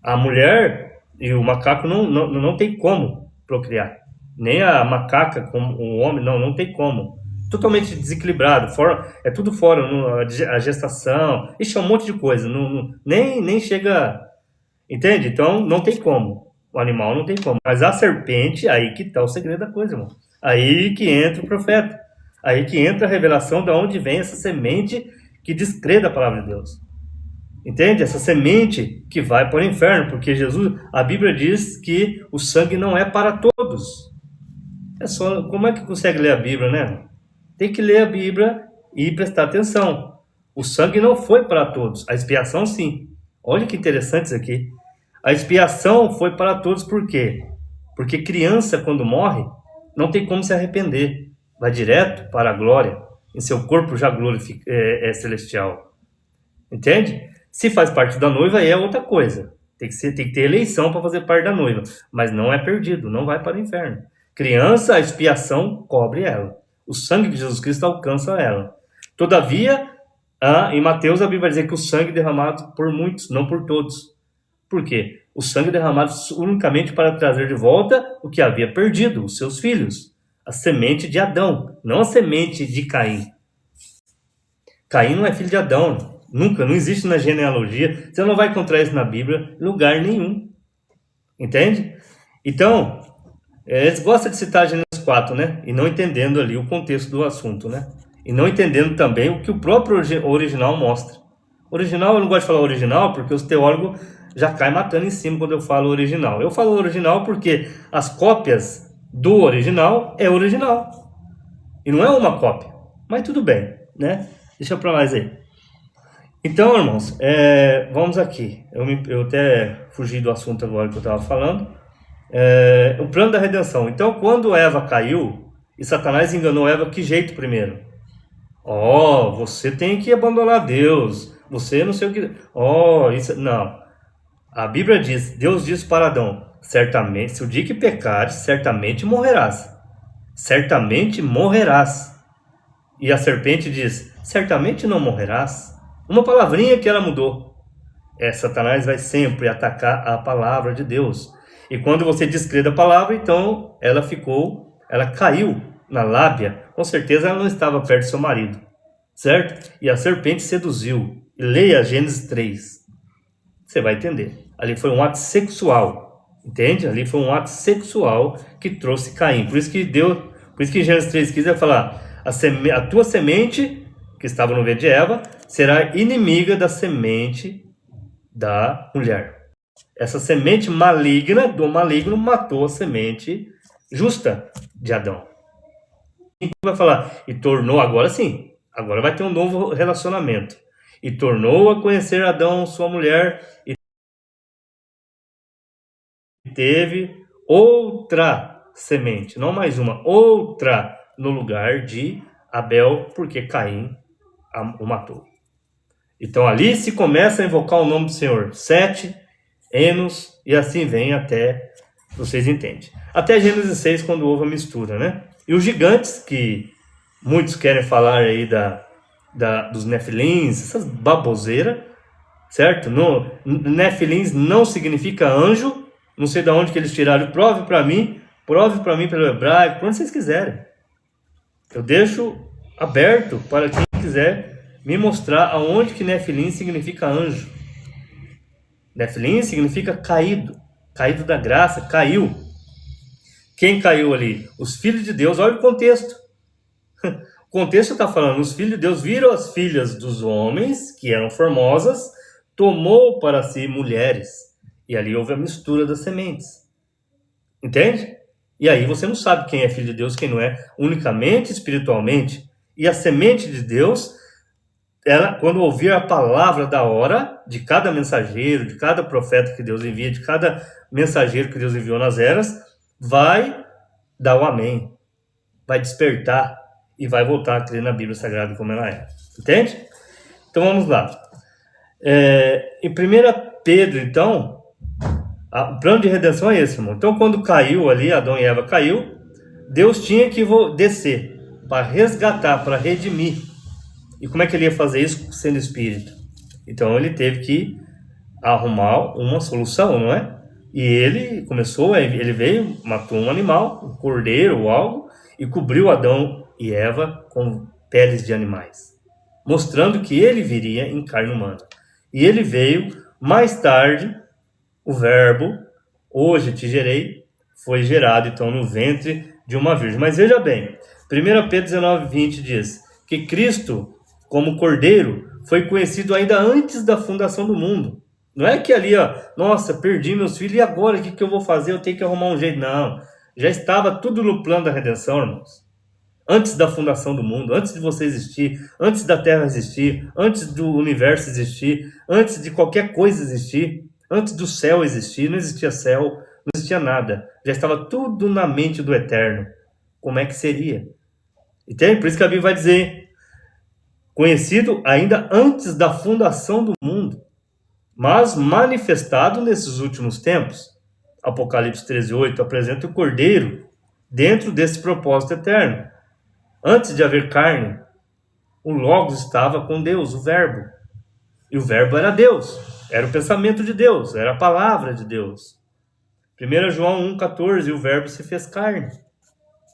A mulher e o macaco não tem como procriar. Nem a macaca como o homem, não tem como. Totalmente desequilibrado, é tudo fora, a gestação, isso é um monte de coisa, nem chega, entende? Então não tem como, o animal não tem como. Mas a serpente, aí que está o segredo da coisa, irmão. Aí que entra o profeta, aí que entra a revelação de onde vem essa semente que descrê da palavra de Deus. Entende? Essa semente que vai para o inferno, porque a Bíblia diz que o sangue não é para todos. É só, como é que consegue ler a Bíblia, né? Tem que ler a Bíblia e prestar atenção. O sangue não foi para todos, a expiação sim. Olha que interessante isso aqui. A expiação foi para todos por quê? Porque criança, quando morre, não tem como se arrepender. Vai direto para a glória, em seu corpo já celestial. Entende? Se faz parte da noiva, aí é outra coisa. Tem que ter eleição para fazer parte da noiva. Mas não é perdido, não vai para o inferno. Criança, a expiação cobre ela. O sangue de Jesus Cristo alcança ela. Todavia, em Mateus, a Bíblia vai dizer que o sangue derramado por muitos, não por todos. Por quê? O sangue derramado unicamente para trazer de volta o que havia perdido, os seus filhos. A semente de Adão, não a semente de Caim. Caim não é filho de Adão. Nunca, não existe na genealogia. Você não vai encontrar isso na Bíblia em lugar nenhum. Entende? Então, eles gostam de citar Gênesis 4, né? E não entendendo ali o contexto do assunto, né? E não entendendo também o que o próprio original mostra. Original, eu não gosto de falar original porque os teólogos já caem matando em cima quando eu falo original. Eu falo original porque as cópias do original é original. E não é uma cópia. Mas tudo bem, né? Deixa pra mais aí. Então, irmãos, vamos aqui. Eu até fugi do assunto agora que eu estava falando. O plano da redenção. Então, quando Eva caiu e Satanás enganou Eva, que jeito primeiro? Você tem que abandonar Deus. Você não sei o que. Isso não. A Bíblia diz, Deus diz para Adão: certamente, se o dia que pecares, certamente morrerás. Certamente morrerás. E a serpente diz: certamente não morrerás. Uma palavrinha que ela mudou. Satanás vai sempre atacar a palavra de Deus. E quando você descrê da palavra, então ela caiu na lábia. Com certeza ela não estava perto do seu marido. Certo? E a serpente seduziu. E leia Gênesis 3. Você vai entender. Ali foi um ato sexual. Entende? Ali foi um ato sexual que trouxe Caim. Por isso que em Gênesis 3:15 vai falar: a tua semente, que estava no ventre de Eva, será inimiga da semente da mulher. Essa semente maligna do maligno matou a semente justa de Adão. E vai falar, e tornou, agora sim, agora vai ter um novo relacionamento. E tornou a conhecer Adão, sua mulher, e teve outra semente, não mais uma, outra no lugar de Abel, porque Caim o matou. Então ali se começa a invocar o nome do Senhor. Sete, Enos, e assim vem até, vocês entendem. Até Gênesis 6, quando houve a mistura, né? E os gigantes, que muitos querem falar aí dos nefilins, essas baboseiras, certo? Nefilins não significa anjo, não sei de onde que eles tiraram. Prove para mim pelo hebraico, por onde vocês quiserem. Eu deixo aberto para quem quiser me mostrar aonde que Nefilim significa anjo. Nefilim significa caído, caído da graça, caiu. Quem caiu ali? Os filhos de Deus. Olha o contexto. O contexto está falando, os filhos de Deus viram as filhas dos homens, que eram formosas, tomou para si mulheres. E ali houve a mistura das sementes. Entende? E aí você não sabe quem é filho de Deus, quem não é, unicamente espiritualmente. E a semente de Deus, ela, quando ouvir a palavra da hora de cada mensageiro, de cada profeta que Deus envia, de cada mensageiro que Deus enviou nas eras, vai dar o amém, vai despertar e vai voltar a crer na Bíblia Sagrada como ela é. Entende? Então vamos lá. Em 1 Pedro, então, o plano de redenção é esse, irmão. Então, quando caiu ali, Adão e Eva caiu, Deus tinha que descer para resgatar, para redimir. E como é que ele ia fazer isso sendo espírito? Então, ele teve que arrumar uma solução, não é? E ele veio, matou um animal, um cordeiro ou algo, e cobriu Adão e Eva com peles de animais, mostrando que ele viria em carne humana. E ele veio, mais tarde, o verbo, hoje te gerei, foi gerado então no ventre de uma virgem. Mas veja bem, 1 Pedro 19:20 diz que Cristo, como cordeiro, foi conhecido ainda antes da fundação do mundo. Não é que ali, nossa, perdi meus filhos, e agora o que eu vou fazer? Eu tenho que arrumar um jeito. Não, já estava tudo no plano da redenção, irmãos. Antes da fundação do mundo, antes de você existir, antes da Terra existir, antes do universo existir, antes de qualquer coisa existir, antes do céu existir, não existia céu, não existia nada. Já estava tudo na mente do Eterno. Como é que seria? Entende? Por isso que a Bíblia vai dizer, conhecido ainda antes da fundação do mundo, mas manifestado nesses últimos tempos. Apocalipse 13:8 apresenta o Cordeiro dentro desse propósito eterno. Antes de haver carne, o Logos estava com Deus, o Verbo. E o Verbo era Deus, era o pensamento de Deus, era a palavra de Deus. 1 João 1,14, o Verbo se fez carne.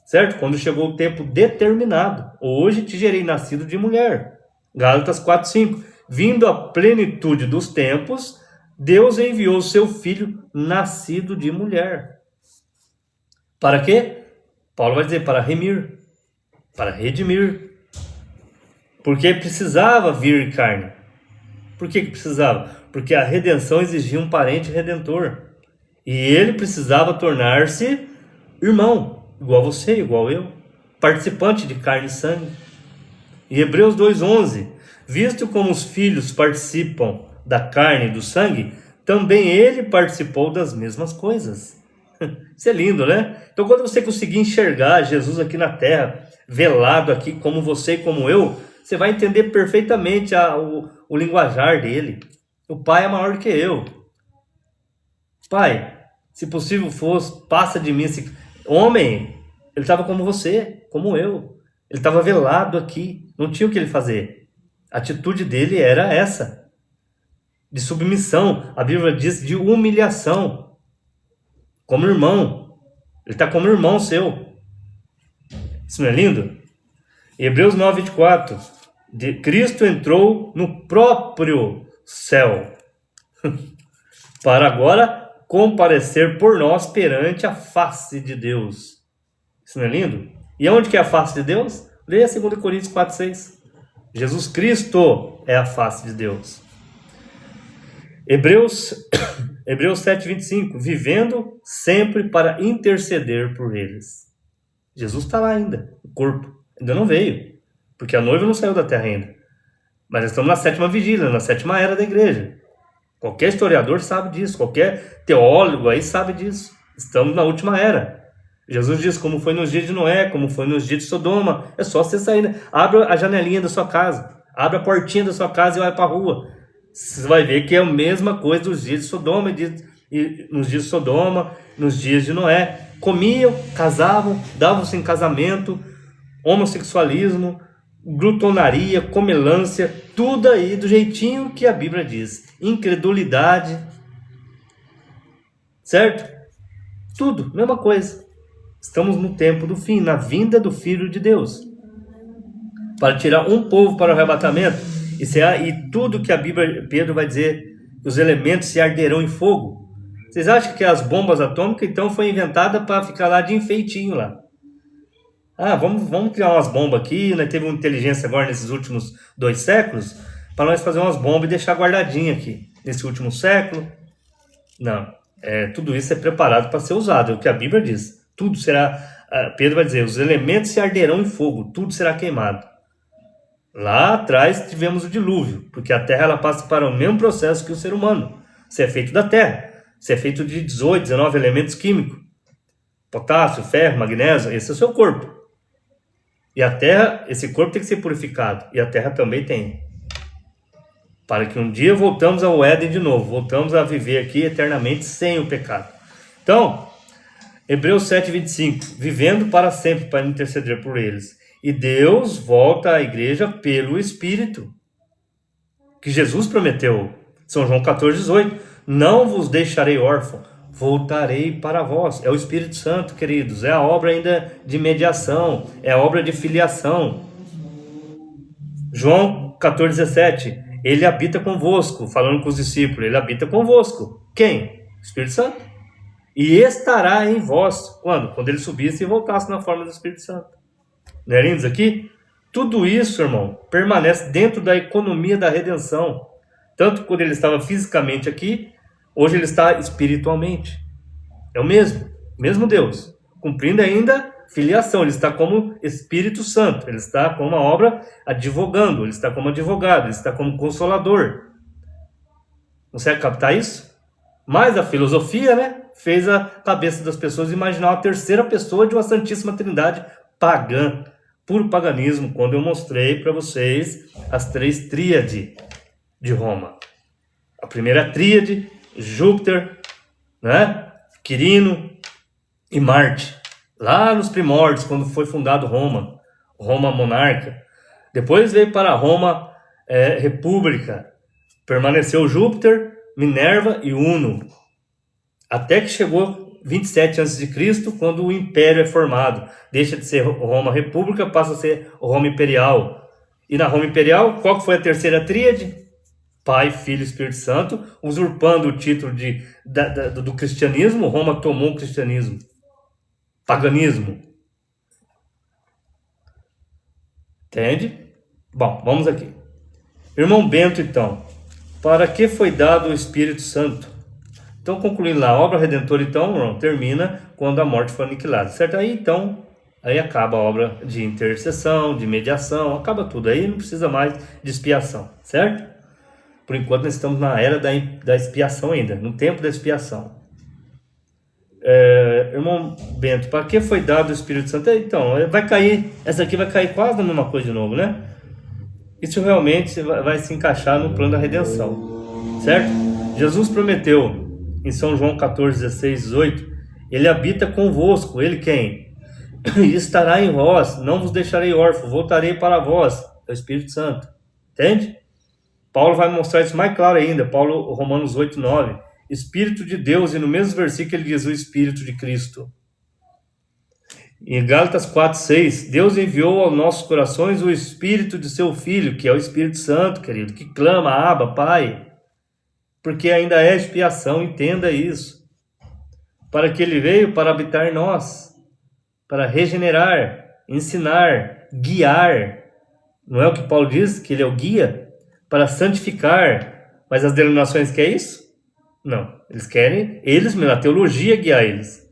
Certo? Quando chegou o tempo determinado. Hoje te gerei nascido de mulher. Gálatas 4:5. Vindo a plenitude dos tempos, Deus enviou o seu filho nascido de mulher. Para quê? Paulo vai dizer, para remir, para redimir. Porque precisava vir carne. Por que precisava? Porque a redenção exigia um parente redentor. E ele precisava tornar-se irmão, igual você, igual eu, participante de carne e sangue. Em Hebreus 2:11, visto como os filhos participam da carne e do sangue, também ele participou das mesmas coisas. Isso é lindo, né? Então, quando você conseguir enxergar Jesus aqui na terra, velado aqui como você e como eu, você vai entender perfeitamente o linguajar dele. O Pai é maior do que eu. Pai, se possível fosse, passa de mim esse homem. Ele estava como você, como eu. Ele estava velado aqui, não tinha o que ele fazer. A atitude dele era essa, de submissão. A Bíblia diz de humilhação, como irmão. Ele está como irmão seu. Isso não é lindo? Em Hebreus 9:24, Cristo entrou no próprio céu, para agora comparecer por nós perante a face de Deus. Isso não é lindo? E onde que é a face de Deus? Leia 2 Coríntios 4:6. Jesus Cristo é a face de Deus. Hebreus 7:25. Vivendo sempre para interceder por eles. Jesus está lá ainda, o corpo. Ainda não veio, porque a noiva não saiu da terra ainda. Mas estamos na 7ª vigília, na 7ª era da igreja. Qualquer historiador sabe disso, qualquer teólogo aí sabe disso. Estamos na última era. Jesus diz, como foi nos dias de Noé, como foi nos dias de Sodoma. É só você sair, né? Abra a janelinha da sua casa, abra a portinha da sua casa e vai para a rua. Você vai ver que é a mesma coisa dos dias de Sodoma, e nos dias de Sodoma, nos dias de Noé. Comiam, casavam, davam-se em casamento, homossexualismo, glutonaria, comelância, tudo aí do jeitinho que a Bíblia diz. Incredulidade, certo? Tudo, mesma coisa. Estamos no tempo do fim, na vinda do Filho de Deus, para tirar um povo para o arrebatamento. E tudo que a Bíblia, Pedro vai dizer, os elementos se arderão em fogo. Vocês acham que as bombas atômicas então foi inventada para ficar lá de enfeitinho lá? Vamos criar umas bombas aqui, né? Teve uma inteligência agora nesses últimos 2 séculos, para nós fazer umas bombas e deixar guardadinha aqui, nesse último século. Não, tudo isso é preparado para ser usado, é o que a Bíblia diz. tudo será, Pedro vai dizer, os elementos se arderão em fogo, tudo será queimado. Lá atrás tivemos o dilúvio, porque a Terra ela passa para o mesmo processo que o ser humano. Você é feito da Terra, você é feito de 18, 19 elementos químicos. Potássio, ferro, magnésio, esse é o seu corpo. E a Terra, esse corpo tem que ser purificado, e a Terra também tem. Para que um dia voltamos ao Éden de novo, voltamos a viver aqui eternamente sem o pecado. Então, Hebreus 7:25, vivendo para sempre para interceder por eles. E Deus volta à igreja pelo Espírito, que Jesus prometeu. São João 14:18, não vos deixarei órfão, voltarei para vós. É o Espírito Santo, queridos, é a obra ainda de mediação, é a obra de filiação. João 14:17, ele habita convosco, falando com os discípulos, ele habita convosco. Quem? O Espírito Santo. E estará em vós. Quando? Quando ele subisse e voltasse na forma do Espírito Santo. Não é lindo aqui? Tudo isso, irmão, permanece dentro da economia da redenção. Tanto quando ele estava fisicamente aqui, hoje ele está espiritualmente. É o mesmo Deus, cumprindo ainda filiação. Ele está como Espírito Santo, ele está como uma obra advogando, ele está como advogado, ele está como consolador. Consegue captar isso? Mas a filosofia, né, fez a cabeça das pessoas imaginar a terceira pessoa de uma Santíssima Trindade pagã, puro paganismo, quando eu mostrei para vocês as três tríades de Roma. A primeira tríade, Júpiter, né, Quirino e Marte, lá nos primórdios, quando foi fundado Roma, Roma monarca. Depois veio para Roma república, permaneceu Júpiter, Minerva e Uno, até que chegou 27 a.C., quando o Império é formado. Deixa de ser Roma República, passa a ser Roma Imperial. E na Roma Imperial, qual que foi a terceira tríade? Pai, Filho e Espírito Santo, usurpando o título do cristianismo. Roma tomou o cristianismo. Paganismo. Entende? Bom, vamos aqui. Irmão Bento, então. Para que foi dado o Espírito Santo? Então, concluindo lá, a obra redentora, então, termina quando a morte foi aniquilada, certo? Aí acaba a obra de intercessão, de mediação, acaba tudo. Aí não precisa mais de expiação, certo? Por enquanto, nós estamos na era da expiação ainda, no tempo da expiação. Irmão Bento, para que foi dado o Espírito Santo? Então, essa aqui vai cair quase na mesma coisa de novo, né? Isso realmente vai se encaixar no plano da redenção, certo? Jesus prometeu em São João 14:16-18, ele habita convosco, ele quem? E estará em vós, não vos deixarei órfão, voltarei para vós, é o Espírito Santo, entende? Paulo vai mostrar isso mais claro ainda, Romanos 8:9, Espírito de Deus, e no mesmo versículo ele diz o Espírito de Cristo. Em Gálatas 4:6, Deus enviou aos nossos corações o Espírito de seu Filho, que é o Espírito Santo, querido, que clama, Abba, Pai, porque ainda é expiação, entenda isso. Para que ele veio para habitar em nós, para regenerar, ensinar, guiar. Não é o que Paulo diz, que ele é o guia? Para santificar. Mas as denominações querem isso? Não, eles querem, a teologia guiar eles.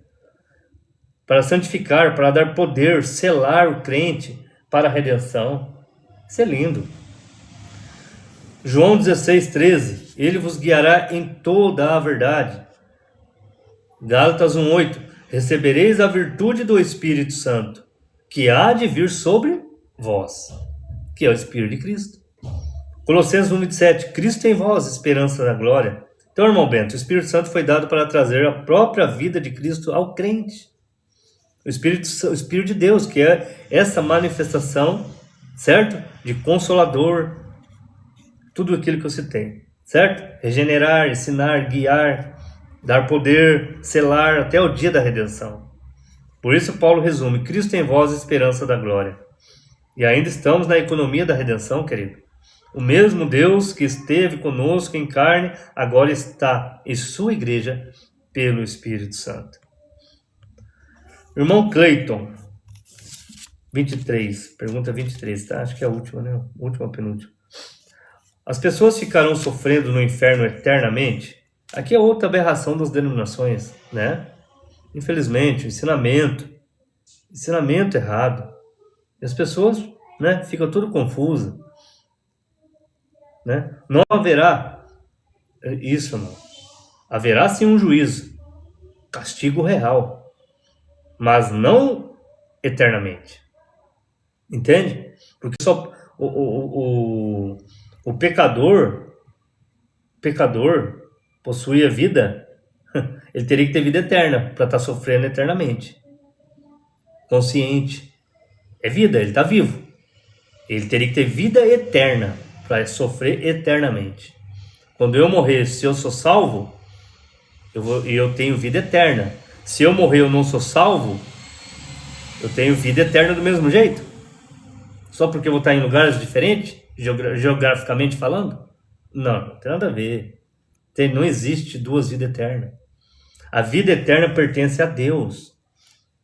Para santificar, para dar poder, selar o crente para a redenção. Isso é lindo. João 16:13, ele vos guiará em toda a verdade. Gálatas 1:8, recebereis a virtude do Espírito Santo, que há de vir sobre vós, que é o Espírito de Cristo. Colossenses 1:27, Cristo em vós, esperança da glória. Então, irmão Bento, o Espírito Santo foi dado para trazer a própria vida de Cristo ao crente. O Espírito de Deus, que é essa manifestação, certo? De consolador, tudo aquilo que você tem, certo? Regenerar, ensinar, guiar, dar poder, selar até o dia da redenção. Por isso Paulo resume, Cristo em vós, esperança da glória. E ainda estamos na economia da redenção, querido. O mesmo Deus que esteve conosco em carne, agora está em sua igreja pelo Espírito Santo. Irmão Cleiton, 23, pergunta 23, tá? Acho que é a última, né? Última, penúltima. As pessoas ficarão sofrendo no inferno eternamente? Aqui é outra aberração das denominações, né? Infelizmente, ensinamento errado. E as pessoas, né, ficam tudo confusas, né? Não haverá isso, não. Haverá sim um juízo, castigo real, mas não eternamente. Entende? Porque só o pecador possui a vida, ele teria que ter vida eterna para estar sofrendo eternamente. Consciente. É vida, ele está vivo. Ele teria que ter vida eterna para sofrer eternamente. Quando eu morrer, se eu sou salvo, eu tenho vida eterna. Se eu morrer, eu não sou salvo, eu tenho vida eterna do mesmo jeito. Só porque eu vou estar em lugares diferentes, geograficamente falando? Não, não tem nada a ver. Não existe duas vidas eternas. A vida eterna pertence a Deus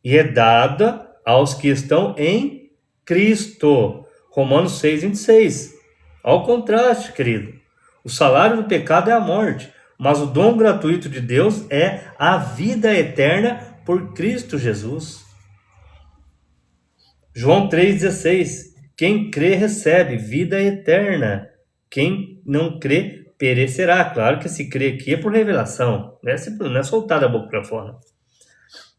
e é dada aos que estão em Cristo. Romanos 6:26. Ao contraste, querido. O salário do pecado é a morte, mas o dom gratuito de Deus é a vida eterna por Cristo Jesus. João 3,16. Quem crê recebe vida eterna. Quem não crê perecerá. Claro que se crê aqui é por revelação, não é soltar da boca para fora.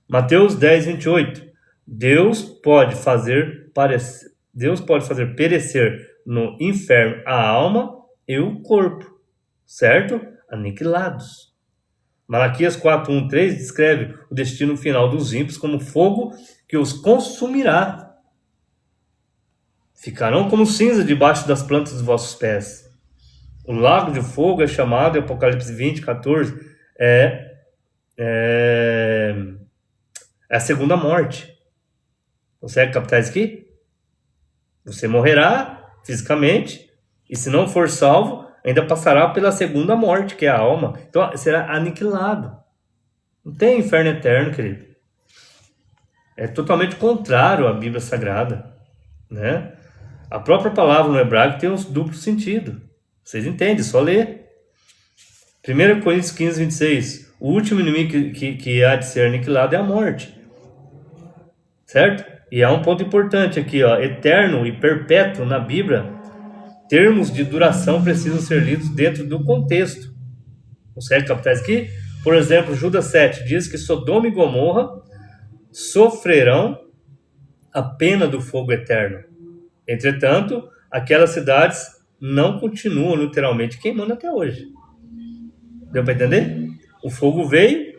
Mateus 10:28. Deus pode fazer perecer no inferno a alma e o corpo, certo? Aniquilados. Malaquias 4:1-3 descreve o destino final dos ímpios como fogo que os consumirá. Ficarão como cinza debaixo das plantas dos vossos pés. O lago de fogo é chamado, em Apocalipse 20:14, é a segunda morte. Consegue captar isso aqui? Você morrerá fisicamente, e se não for salvo, ainda passará pela segunda morte, que é a alma. Então será aniquilado. Não tem inferno eterno, querido. É totalmente contrário à Bíblia Sagrada, né? A própria palavra no hebraico tem um duplo sentido. Vocês entendem, só ler. 1 Coríntios 15:26. O último inimigo que há de ser aniquilado é a morte. Certo? E há um ponto importante aqui, ó, eterno e perpétuo na Bíblia. Termos de duração precisam ser lidos dentro do contexto. Consegue captar isso aqui? Por exemplo, Judas 7 diz que Sodoma e Gomorra sofrerão a pena do fogo eterno. Entretanto, aquelas cidades não continuam literalmente queimando até hoje. Deu para entender? O fogo veio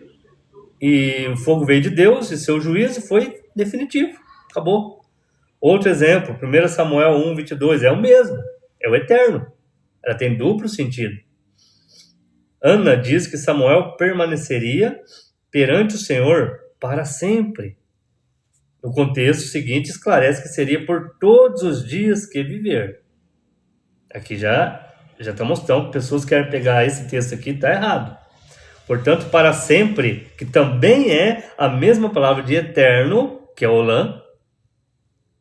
de Deus e seu juízo foi definitivo. Acabou. Outro exemplo, 1 Samuel 1:22, é o mesmo. É o eterno. Ela tem duplo sentido. Ana diz que Samuel permaneceria perante o Senhor para sempre. O contexto seguinte esclarece que seria por todos os dias que viver. Aqui já está mostrando que pessoas querem pegar esse texto aqui, está errado. Portanto, para sempre, que também é a mesma palavra de eterno, que é olam,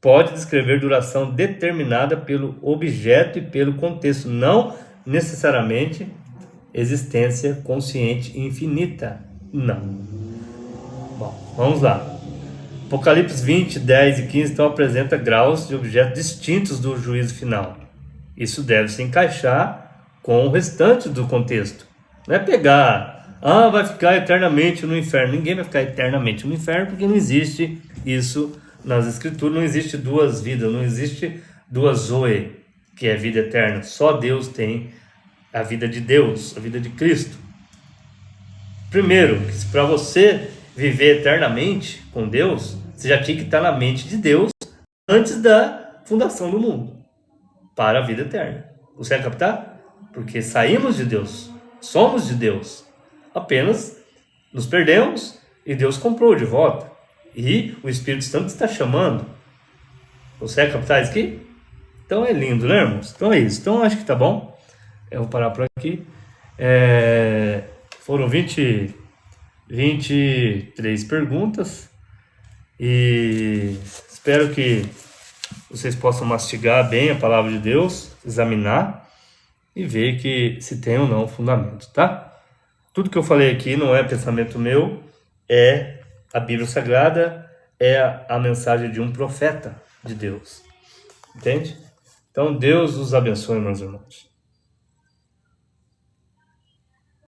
pode descrever duração determinada pelo objeto e pelo contexto, não necessariamente existência consciente infinita. Não. Bom, vamos lá. Apocalipse 20, 10 e 15 então apresenta graus de objetos distintos do juízo final. Isso deve se encaixar com o restante do contexto. Não é pegar, vai ficar eternamente no inferno. Ninguém vai ficar eternamente no inferno porque não existe isso nas escrituras. Não existe duas vidas, não existe duas zoe, que é vida eterna. Só Deus tem a vida de Deus, a vida de Cristo. Primeiro, que para você viver eternamente com Deus, você já tinha que estar na mente de Deus antes da fundação do mundo, para a vida eterna. Consegue captar? Porque saímos de Deus, somos de Deus, apenas nos perdemos e Deus comprou de volta. E o Espírito Santo está chamando. Consegue captar isso aqui? Então é lindo, né, irmãos? Então é isso. Então acho que tá bom. Eu vou parar por aqui. Foram 23 perguntas e espero que vocês possam mastigar bem a palavra de Deus, examinar e ver que se tem ou não fundamento, tá? Tudo que eu falei aqui não é pensamento meu, é A Bíblia Sagrada é a mensagem de um profeta de Deus. Entende? Então, Deus os abençoe, meus irmãos.